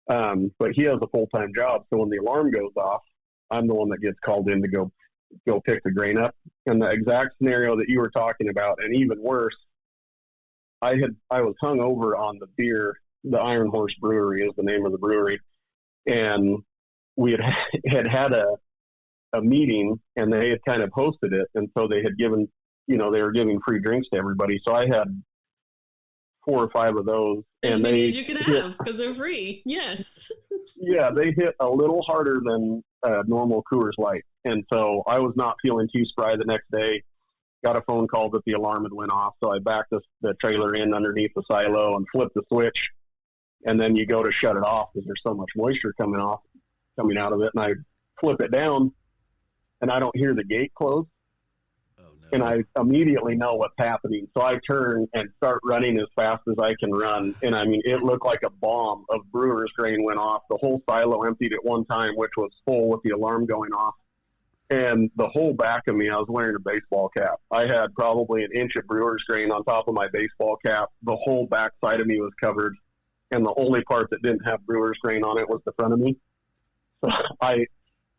But he has a full-time job, so when the alarm goes off, I'm the one that gets called in to go pick the grain up. And the exact scenario that you were talking about, and even worse, I was hung over on the beer. The Iron Horse Brewery is the name of the brewery, and we had a meeting, and they had kind of hosted it, and so they had given, they were giving free drinks to everybody. So I had 4 or 5 of those, and they you could have because they're free. Yes. Yeah, they hit a little harder than normal Coors Light, and so I was not feeling too spry the next day. Got a phone call that the alarm had went off, so I backed the trailer in underneath the silo and flipped the switch, and then you go to shut it off because there's so much moisture coming out of it, and I flip it down, and I don't hear the gate close. And I immediately know what's happening. So I turn and start running as fast as I can run. And I mean, it looked like a bomb of brewer's grain went off. The whole silo emptied at one time, which was full with the alarm going off. And the whole back of me, I was wearing a baseball cap. I had probably an inch of brewer's grain on top of my baseball cap. The whole back side of me was covered. And the only part that didn't have brewer's grain on it was the front of me. So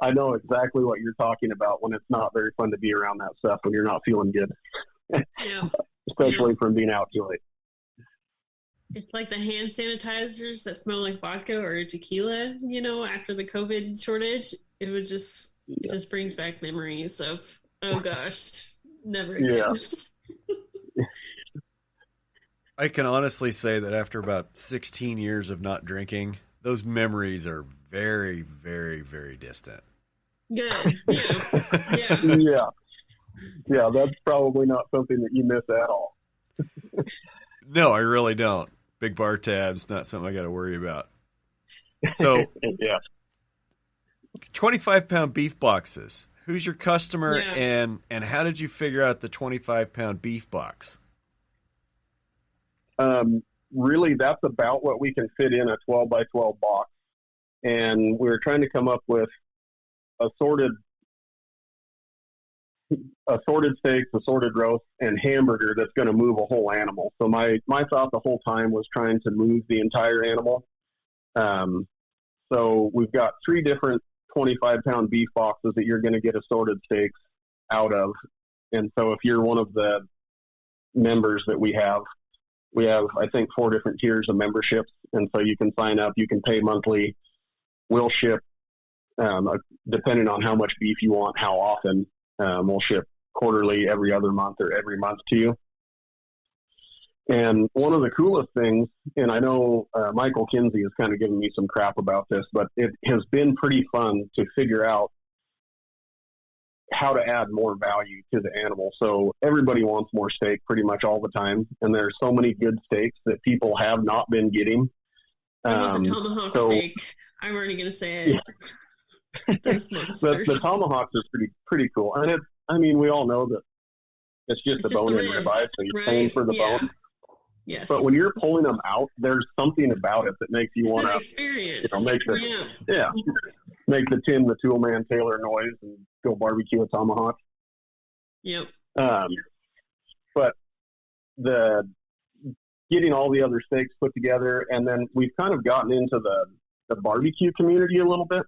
I know exactly what you're talking about when it's not very fun to be around that stuff when you're not feeling good. Yeah. Especially from being out too late. It's like the hand sanitizers that smell like vodka or tequila, after the COVID shortage. It just brings back memories of, oh gosh, never again. Yeah. I can honestly say that after about 16 years of not drinking, those memories are very, very, very distant. Good. Yeah. Yeah, that's probably not something that you miss at all. No, I really don't. Big bar tabs, not something I got to worry about. So, yeah. 25-pound beef boxes. Who's your customer, and how did you figure out the 25-pound beef box? Really, that's about what we can fit in a 12 by 12 box. And we were trying to come up with assorted steaks, assorted roast, and hamburger that's going to move a whole animal. So my thought the whole time was trying to move the entire animal. So we've got 3 different 25-pound beef boxes that you're going to get assorted steaks out of. And so if you're one of the members that we have, I think, 4 different tiers of memberships. And so you can sign up, you can pay monthly. We'll ship, depending on how much beef you want, how often. We'll ship quarterly, every other month, or every month to you. And one of the coolest things, and I know Michael Kinsey has kind of given me some crap about this, but it has been pretty fun to figure out how to add more value to the animal. So everybody wants more steak pretty much all the time, and there's so many good steaks that people have not been getting. I want the tomahawk steak. I'm already going to say it. Yeah. Those monsters. The tomahawks are pretty cool. And we all know that it's just a bone in ribeye, so you're paying for the bone. Yes. But when you're pulling them out, there's something about it that makes you want to experience. Make the Tim the Tool Man Taylor noise and go barbecue a tomahawk. Yep. But getting all the other steaks put together, and then we've kind of gotten into the barbecue community a little bit.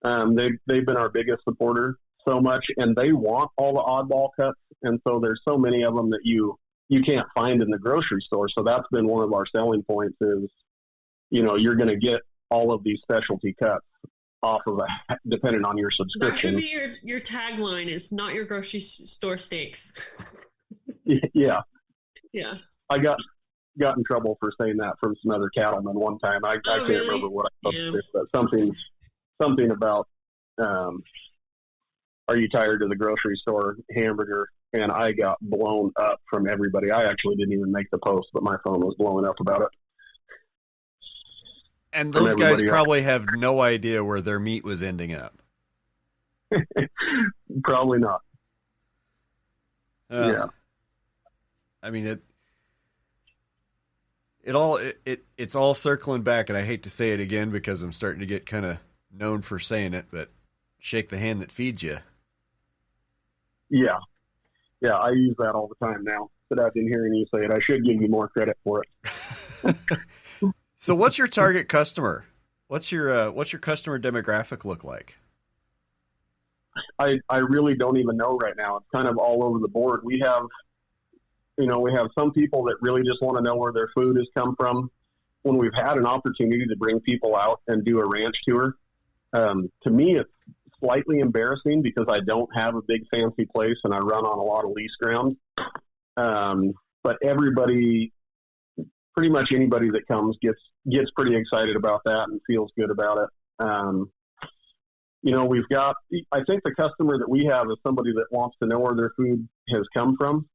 They've been our biggest supporter so much, and they want all the oddball cuts, and so there's so many of them that you can't find in the grocery store. So that's been one of our selling points is, you're going to get all of these specialty cuts off of depending on your subscription. That could be your tagline is not your grocery store steaks. Yeah. Yeah. I got in trouble for saying that from some other cattlemen one time. I can't remember what I said, but something about, are you tired of the grocery store hamburger? And I got blown up from everybody. I actually didn't even make the post, but my phone was blowing up about it. And those guys probably have no idea where their meat was ending up. Probably not. Yeah. I mean, it's all circling back, and I hate to say it again because I'm starting to get kind of known for saying it, but shake the hand that feeds you. Yeah. Yeah, I use that all the time now that I've been hearing you say it. I should give you more credit for it. So what's your target customer? What's your customer demographic look like? I really don't even know right now. It's kind of all over the board. We have some people that really just want to know where their food has come from. When we've had an opportunity to bring people out and do a ranch tour, to me, it's slightly embarrassing because I don't have a big fancy place and I run on a lot of lease ground. But everybody, pretty much anybody that comes gets pretty excited about that and feels good about it. I think the customer that we have is somebody that wants to know where their food has come from,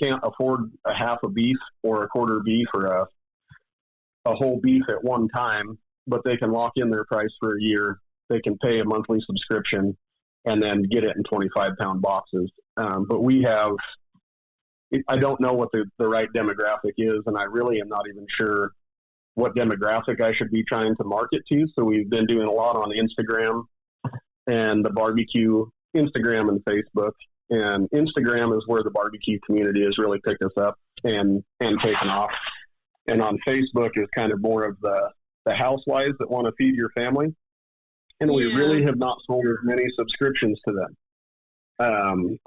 can't afford a half a beef or a quarter beef or a whole beef at one time, but they can lock in their price for a year. They can pay a monthly subscription and then get it in 25-pound boxes. But I don't know what the right demographic is, and I really am not even sure what demographic I should be trying to market to. So we've been doing a lot on Instagram and the barbecue, Instagram and Facebook. And Instagram is where the barbecue community has really picked us up and taken off. And on Facebook is kind of more of the housewives that want to feed your family. And we really have not sold as many subscriptions to them.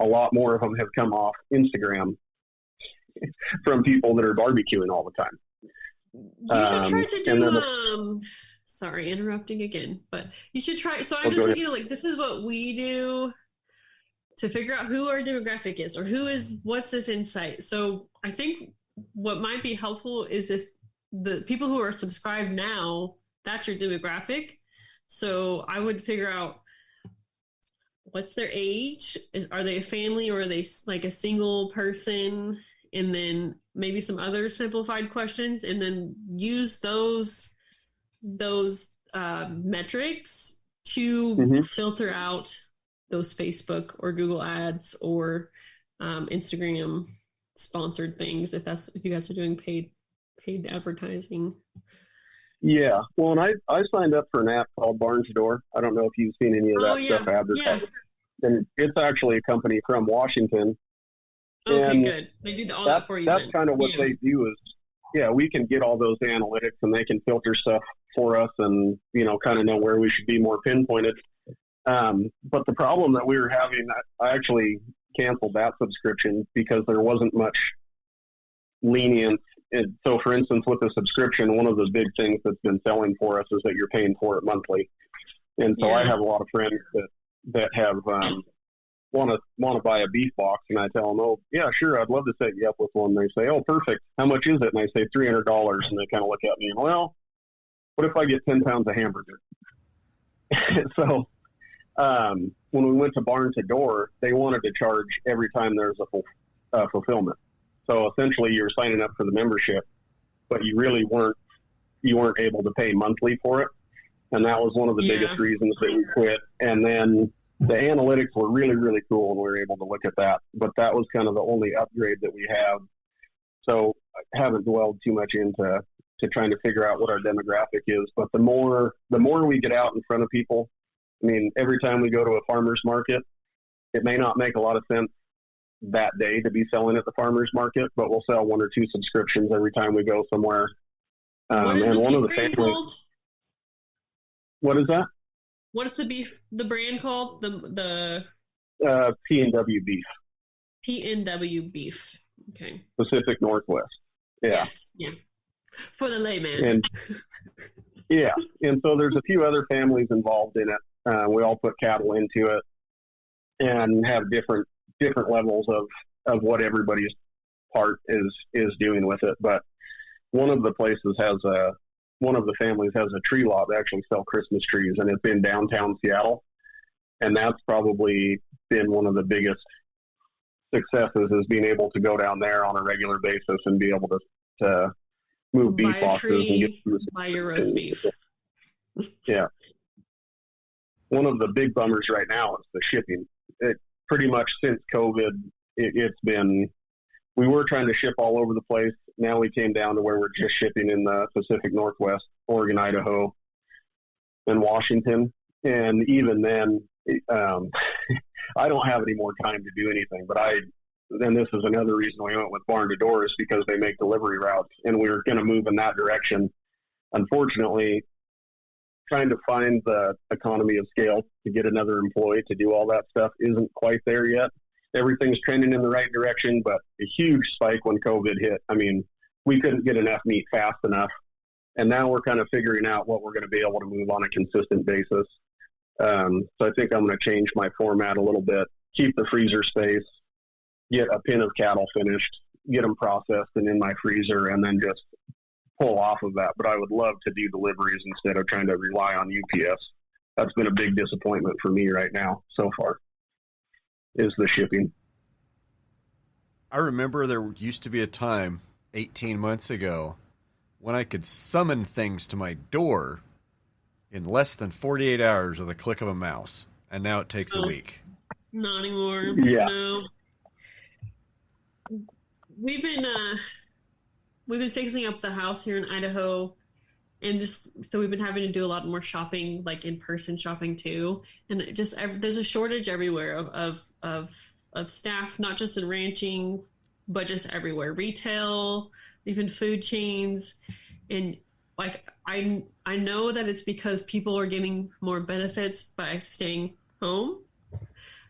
A lot more of them have come off Instagram from people that are barbecuing all the time. You should try to do, sorry, interrupting again, but you should try. So I'm just thinking, like, this is what we do to figure out who our demographic is or what's this insight. So I think what might be helpful is if the people who are subscribed now, that's your demographic. So I would figure out what's their age. Are they a family or are they like a single person? And then maybe some other simplified questions, and then use those metrics to filter out those Facebook or Google ads or Instagram sponsored things, if you guys are doing paid advertising. Yeah. Well, and I signed up for an app called Barnes Door. I don't know if you've seen any of that stuff advertised. Yeah. And it's actually a company from Washington. Okay, good. They do all that for you. That's kind of what they do is, we can get all those analytics and they can filter stuff for us and, kind of know where we should be more pinpointed. But the problem that we were having, I actually canceled that subscription because there wasn't much lenience. And so, for instance, with the subscription, one of the big things that's been selling for us is that you're paying for it monthly. And so I have a lot of friends that have want to buy a beef box, and I tell them, oh, yeah, sure, I'd love to set you up with one. They say, oh, perfect. How much is it? And I say $300, and they kind of look at me and, well, what if I get 10 pounds of hamburger? So when we went to Barn to Door, they wanted to charge every time there's a fulfillment. So essentially, you're signing up for the membership, but you really weren't able to pay monthly for it, and that was one of the biggest reasons that we quit. And then the analytics were really, really cool, and we were able to look at that. But that was kind of the only upgrade that we have. So I haven't dwelled too much into trying to figure out what our demographic is. But the more we get out in front of people, I mean, every time we go to a farmer's market, it may not make a lot of sense that day to be selling at the farmer's market, but we'll sell 1 or 2 subscriptions every time we go somewhere. And one of the families. What is that? What is the brand called? The PNW beef. PNW beef. Okay. Pacific Northwest. Yeah. Yes. Yeah. For the layman. And and so there's a few other families involved in it. We all put cattle into it and have different levels of what everybody's part is doing with it. But one of the places one of the families has a tree lot. They actually sell Christmas trees, and it's in downtown Seattle. And that's probably been one of the biggest successes, is being able to go down there on a regular basis and be able to move beef boxes and buy your roast beef. Yeah. One of the big bummers right now is the shipping. It pretty much since COVID, it's been, we were trying to ship all over the place. Now we came down to where we're just shipping in the Pacific Northwest, Oregon, Idaho, and Washington. And even then, I don't have any more time to do anything, but and this is another reason we went with barn to door, is because they make delivery routes, and we were going to move in that direction. Unfortunately, trying to find the economy of scale to get another employee to do all that stuff isn't quite there yet. Everything's trending in the right direction, but a huge spike when COVID hit. I mean, we couldn't get enough meat fast enough. And now we're kind of figuring out what we're going to be able to move on a consistent basis. So I think I'm going to change my format a little bit, keep the freezer space, get a pin of cattle finished, get them processed and in my freezer, and then just pull off of that. But I would love to do deliveries instead of trying to rely on UPS. That's been a big disappointment for me right now so far, is the shipping. I remember there used to be a time 18 months ago when I could summon things to my door in less than 48 hours with a click of a mouse, and now it takes a week. Not anymore. Yeah. No. We've been fixing up the house here in Idaho, and just so we've been having to do a lot more shopping, like in-person shopping too. And there's a shortage everywhere of staff, not just in ranching, but just everywhere, retail, even food chains. And like, I know that it's because people are getting more benefits by staying home.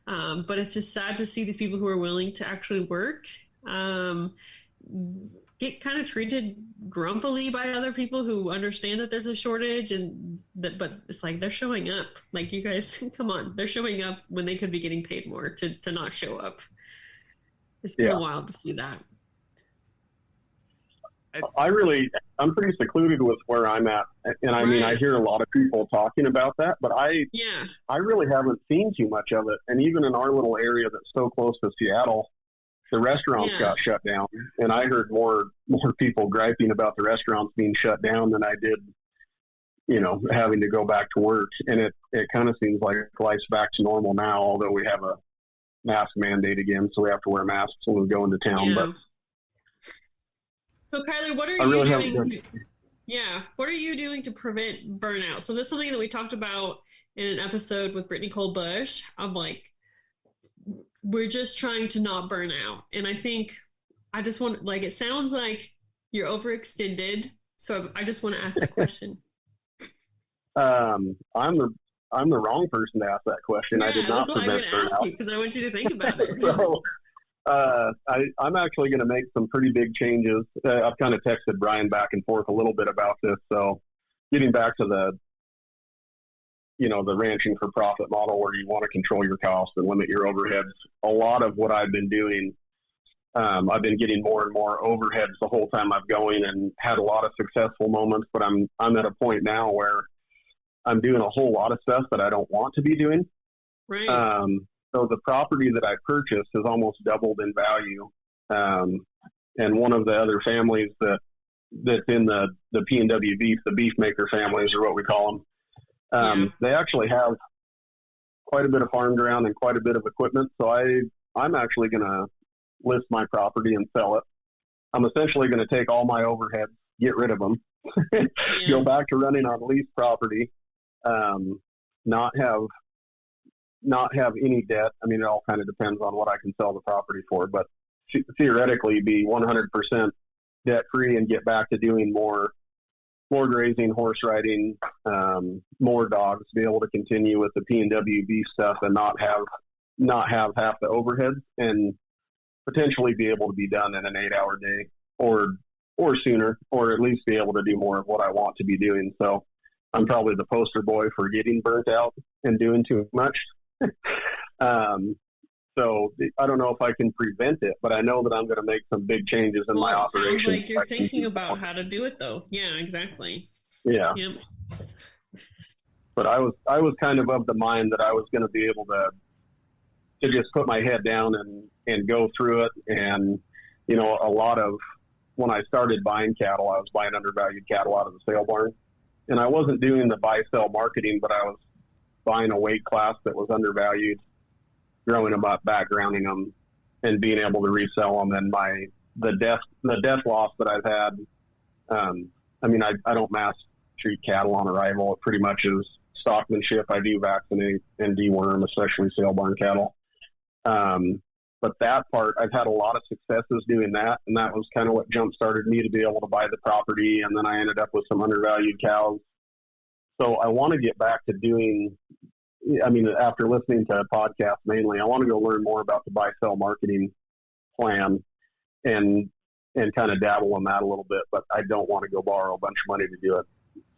But it's just sad to see these people who are willing to actually work, get kind of treated grumpily by other people who understand that there's a shortage, but it's like, they're showing up. Like, you guys, come on, they're showing up when they could be getting paid more to not show up. It's kind of wild to see that. I'm pretty secluded with where I'm at. And I mean, I hear a lot of people talking about that, but I really haven't seen too much of it. And even in our little area that's so close to Seattle, the restaurants got shut down. And I heard more people griping about the restaurants being shut down than I did, having to go back to work. And it kind of seems like life's back to normal now, although we have a mask mandate again, so we have to wear masks when we go into town. But so, Kyler, what are you doing? What are you doing to prevent burnout? So, this is something that we talked about in an episode with Brittany Cole Bush. I'm like, we're just trying to not burn out. And I think I just want, like, it sounds like you're overextended. So I just want to ask that question. I'm the wrong person to ask that question. I did not prevent burnout. I'm going to ask you because I want you to think about it. So, I'm actually going to make some pretty big changes. I've kind of texted Brian back and forth a little bit about this. So getting back to the ranching for profit model, where you want to control your costs and limit your overheads. A lot of what I've been doing, I've been getting more and more overheads the whole time I'm going, and had a lot of successful moments, but I'm at a point now where I'm doing a whole lot of stuff that I don't want to be doing. Right. So the property that I purchased has almost doubled in value. And one of the other families that's in the PNW beef, the beef maker families are what we call them. They actually have quite a bit of farm ground and quite a bit of equipment. So I'm actually going to list my property and sell it. I'm essentially going to take all my overheads, get rid of them, go back to running on leased property, not have any debt. I mean, it all kind of depends on what I can sell the property for, but theoretically be 100% debt free and get back to doing more grazing, horse riding, more dogs, be able to continue with the PNW beef stuff and not have half the overheads, and potentially be able to be done in an 8-hour day or sooner, or at least be able to do more of what I want to be doing. So I'm probably the poster boy for getting burnt out and doing too much. So I don't know if I can prevent it, but I know that I'm going to make some big changes in my operation. It sounds like you're thinking about how to do it, though. Yeah, exactly. Yeah. Yep. But I was kind of the mind that I was going to be able to just put my head down and go through it. And, a lot of when I started buying cattle, I was buying undervalued cattle out of the sale barn. And I wasn't doing the buy-sell marketing, but I was buying a weight class that was undervalued, growing them up, backgrounding them, and being able to resell them. And the death loss that I've had, I don't mass treat cattle on arrival. It pretty much is stockmanship. I do vaccinate and deworm, especially sale barn cattle. But that part, I've had a lot of successes doing that, and that was kind of what jump-started me to be able to buy the property, and then I ended up with some undervalued cows. So I want to get back to doing, I mean, after listening to podcasts mainly, I want to go learn more about the buy-sell marketing plan and kind of dabble in that a little bit, but I don't want to go borrow a bunch of money to do it.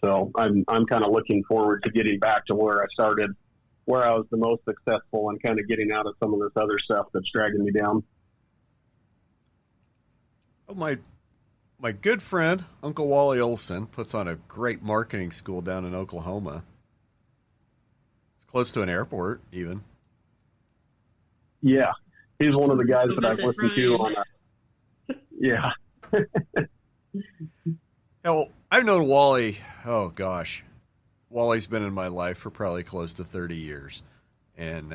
So I'm kind of looking forward to getting back to where I started, where I was the most successful, and kind of getting out of some of this other stuff that's dragging me down. Oh, my good friend, Uncle Wally Olson, puts on a great marketing school down in Oklahoma. It's close to an airport, even. Yeah. He's one of the guys that I've listened to on yeah. Hell, I've known Wally, oh gosh. Wally's been in my life for probably close to 30 years. And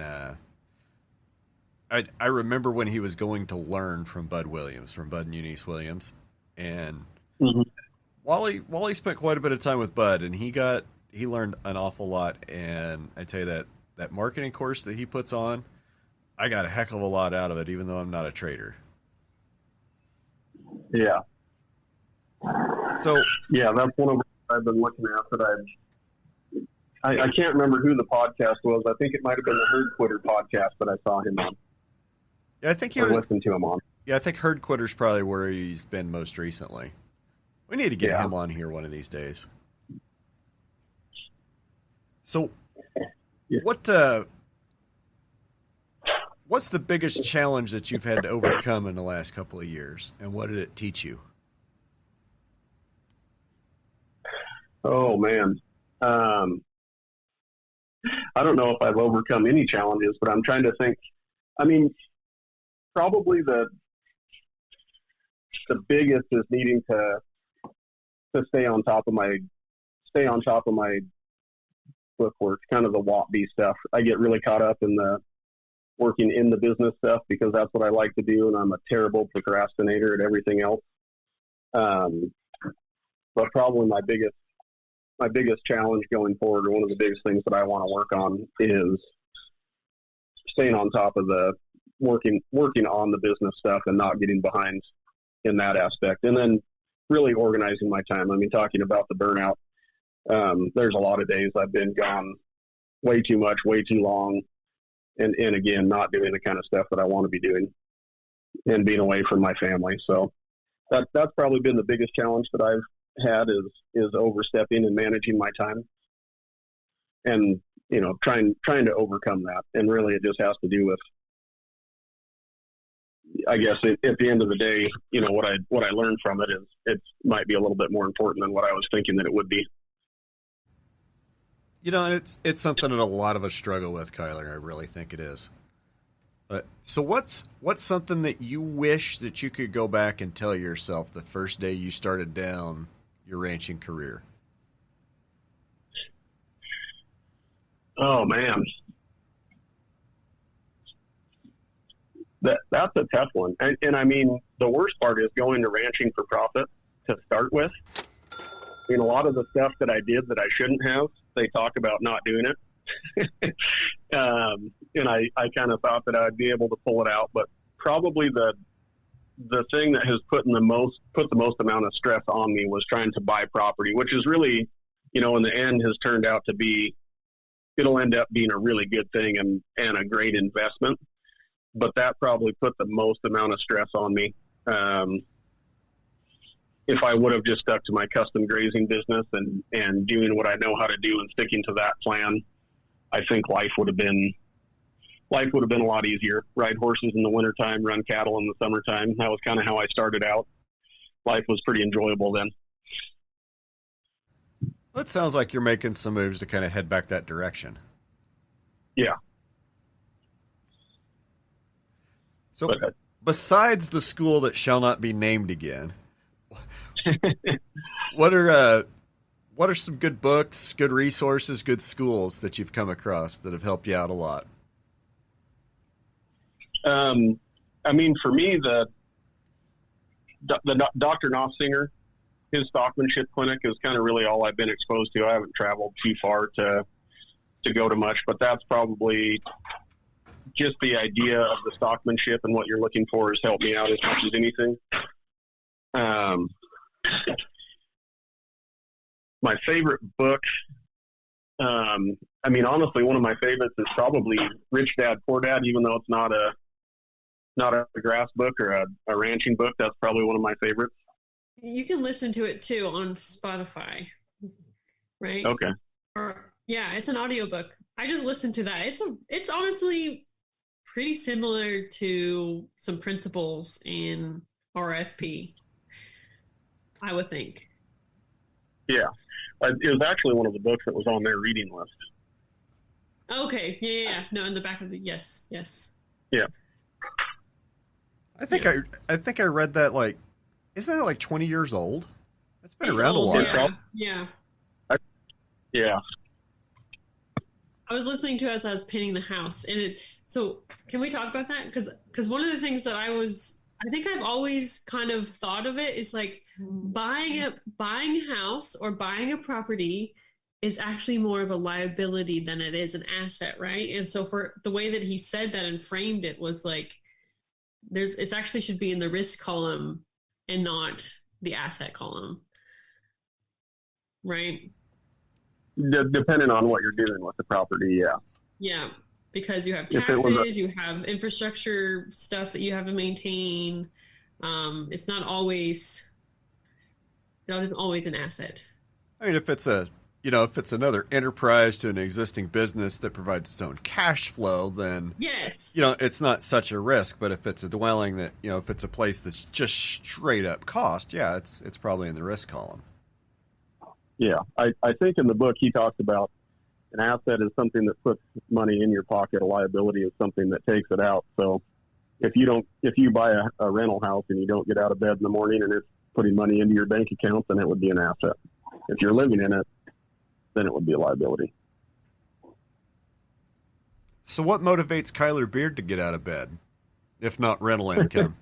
I remember when he was going to learn from Bud Williams, from Bud and Eunice Williams. And Wally spent quite a bit of time with Bud, and he learned an awful lot. And I tell you that marketing course that he puts on, I got a heck of a lot out of it, even though I'm not a trader. Yeah. So yeah, that's one of the I've been looking at that I can't remember who the podcast was. I think it might have been the Herd Quitter podcast that I saw him on. Yeah, I think he listened to him on. Yeah, I think Herd Quitter's probably where he's been most recently. We need to get him on here one of these days. So, what's the biggest challenge that you've had to overcome in the last couple of years, and what did it teach you? Oh man, I don't know if I've overcome any challenges, but I'm trying to think. I mean, probably the biggest is needing to stay on top of my bookwork, kind of the WAP-B stuff. I get really caught up in the working in the business stuff because that's what I like to do, and I'm a terrible procrastinator at everything else. But probably my biggest challenge going forward, or one of the biggest things that I want to work on, is staying on top of the working on the business stuff and not getting behind in that aspect. And then really organizing my time. I mean, talking about the burnout, there's a lot of days I've been gone way too much, way too long. And again, not doing the kind of stuff that I want to be doing and being away from my family. So that's probably been the biggest challenge that I've had is overstepping and managing my time, and trying to overcome that. And really, it just has to do with, I guess, at the end of the day, what I learned from it is it might be a little bit more important than what I was thinking that it would be. It's something that a lot of us struggle with, Kyler. I really think it is. But so what's something that you wish that you could go back and tell yourself the first day you started down your ranching career? Oh man, that's a tough one. And I mean, the worst part is going to ranching for profit to start with. I mean, a lot of the stuff that I did that I shouldn't have, they talk about not doing it. And I kind of thought that I'd be able to pull it out, but probably the thing that has put the most amount of stress on me was trying to buy property, which is really, in the end has turned out to be, it'll end up being a really good thing and a great investment. But that probably put the most amount of stress on me. If I would have just stuck to my custom grazing business and doing what I know how to do and sticking to that plan, I think life would have been a lot easier. Ride horses in the wintertime, run cattle in the summertime. That was kind of how I started out. Life was pretty enjoyable then. Well, it sounds like you're making some moves to kind of head back that direction. Yeah. So besides the school that shall not be named again, what are some good books, good resources, good schools that you've come across that have helped you out a lot? I mean, for me, the Dr. Knopfsinger, his stockmanship clinic is kind of really all I've been exposed to. I haven't traveled too far to go to much, but that's probably just the idea of the stockmanship and what you're looking for has helped me out as much as anything. My favorite book, I mean, honestly, one of my favorites is probably Rich Dad, Poor Dad, even though it's not a grass book or a ranching book. That's probably one of my favorites. You can listen to it too on Spotify, right? Okay. Or yeah, it's an audiobook. I just listened to that. It's honestly pretty similar to some principles in RFP, I would think. Yeah. It was actually one of the books that was on their reading list. Okay. Yeah. No, in the back of the yes. Yeah. I think I read that, like, isn't that like 20 years old? It's been around old, a while. Yeah. Yeah. I was listening to it as I was painting the house, and so can we talk about that? Because one of the things that I think I've always kind of thought of it is like buying a house or buying a property is actually more of a liability than it is an asset, right? And so for the way that he said that and framed it was like it actually should be in the risk column and not the asset column, right? Depending on what you're doing with the property, yeah. Yeah, because you have taxes, you have infrastructure stuff that you have to maintain. It's not always an asset. I mean, if it's another enterprise to an existing business that provides its own cash flow, then yes, it's not such a risk. But if it's a dwelling that, if it's a place that's just straight up cost, yeah, it's probably in the risk column. Yeah, I think in the book he talks about an asset is something that puts money in your pocket. A liability is something that takes it out. So if you buy a rental house and you don't get out of bed in the morning and it's putting money into your bank account, then it would be an asset. If you're living in it, then it would be a liability. So what motivates Kyler Beard to get out of bed, if not rental income?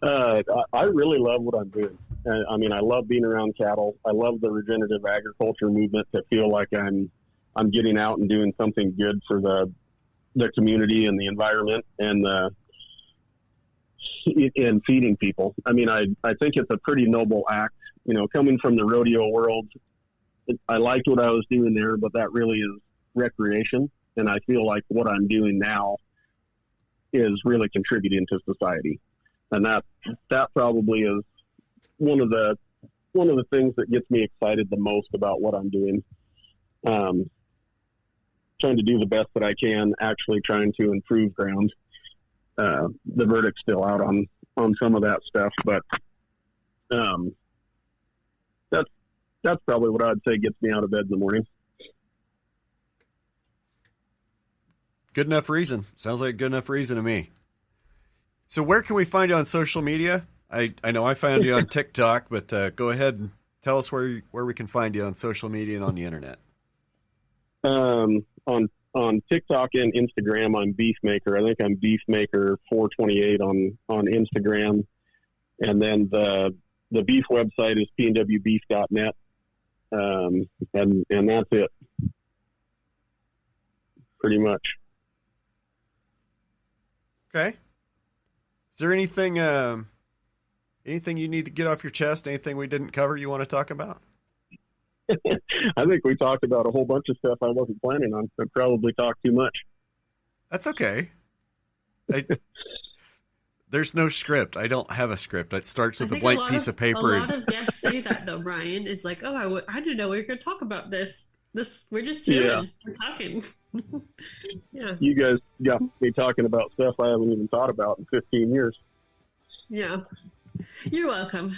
I really love what I'm doing. I mean, I love being around cattle. I love the regenerative agriculture movement to feel like I'm getting out and doing something good for the community and the environment and feeding people. I mean, I think it's a pretty noble act. Coming from the rodeo world, I liked what I was doing there, but that really is recreation. And I feel like what I'm doing now is really contributing to society. And that probably is one of the things that gets me excited the most about what I'm doing. Trying to do the best that I can, actually trying to improve ground. The verdict's still out on some of that stuff, but that's probably what I'd say gets me out of bed in the morning. Good enough reason. Sounds like a good enough reason to me. So where can we find you on social media? I know I found you on TikTok, but go ahead and tell us where we can find you on social media and on the internet. On TikTok and Instagram, I'm Beefmaker. I think I'm Beefmaker 428 on Instagram. And then the beef website is pnwbeef.net. And that's it. Pretty much. Okay. Is there anything you need to get off your chest? Anything we didn't cover you want to talk about? I think we talked about a whole bunch of stuff I wasn't planning on. I probably talked too much. That's okay. There's no script. I don't have a script. It starts with a blank piece of paper. A lot of guests say that, though, Brian. Is like, oh, I didn't know we were going to talk about this. We're just chilling. Yeah. We're talking. Yeah. You guys got me talking about stuff I haven't even thought about in 15 years. Yeah. You're welcome.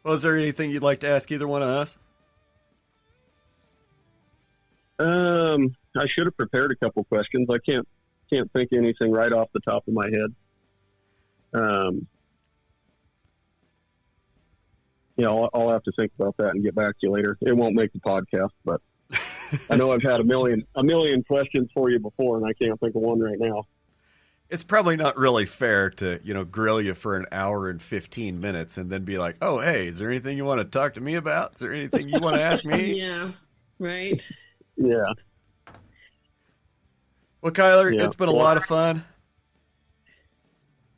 Well, is there anything you'd like to ask either one of us? I should have prepared a couple questions. I can't think of anything right off the top of my head. I'll have to think about that and get back to you later. It won't make the podcast, but I know I've had a million questions for you before, and I can't think of one right now. It's probably not really fair to, grill you for an hour and 15 minutes and then be like, oh, hey, is there anything you want to talk to me about? Is there anything you want to ask me? Yeah. Right. Yeah. Well, Kyler, Yeah. it's been a lot of fun.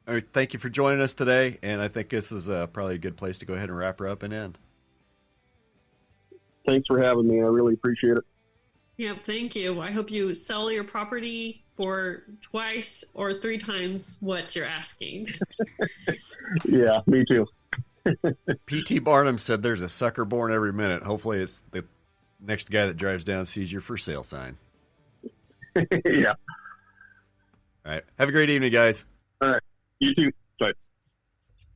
All right, thank you for joining us today, and I think this is probably a good place to go ahead and wrap her up and end. Thanks for having me. I really appreciate it. Yep, thank you. I hope you sell your property for twice or 3 times what you're asking. Yeah, me too. P.T. Barnum said there's a sucker born every minute. Hopefully it's the next guy that drives down sees your for sale sign. Yeah. All right. Have a great evening, guys. All right. You too.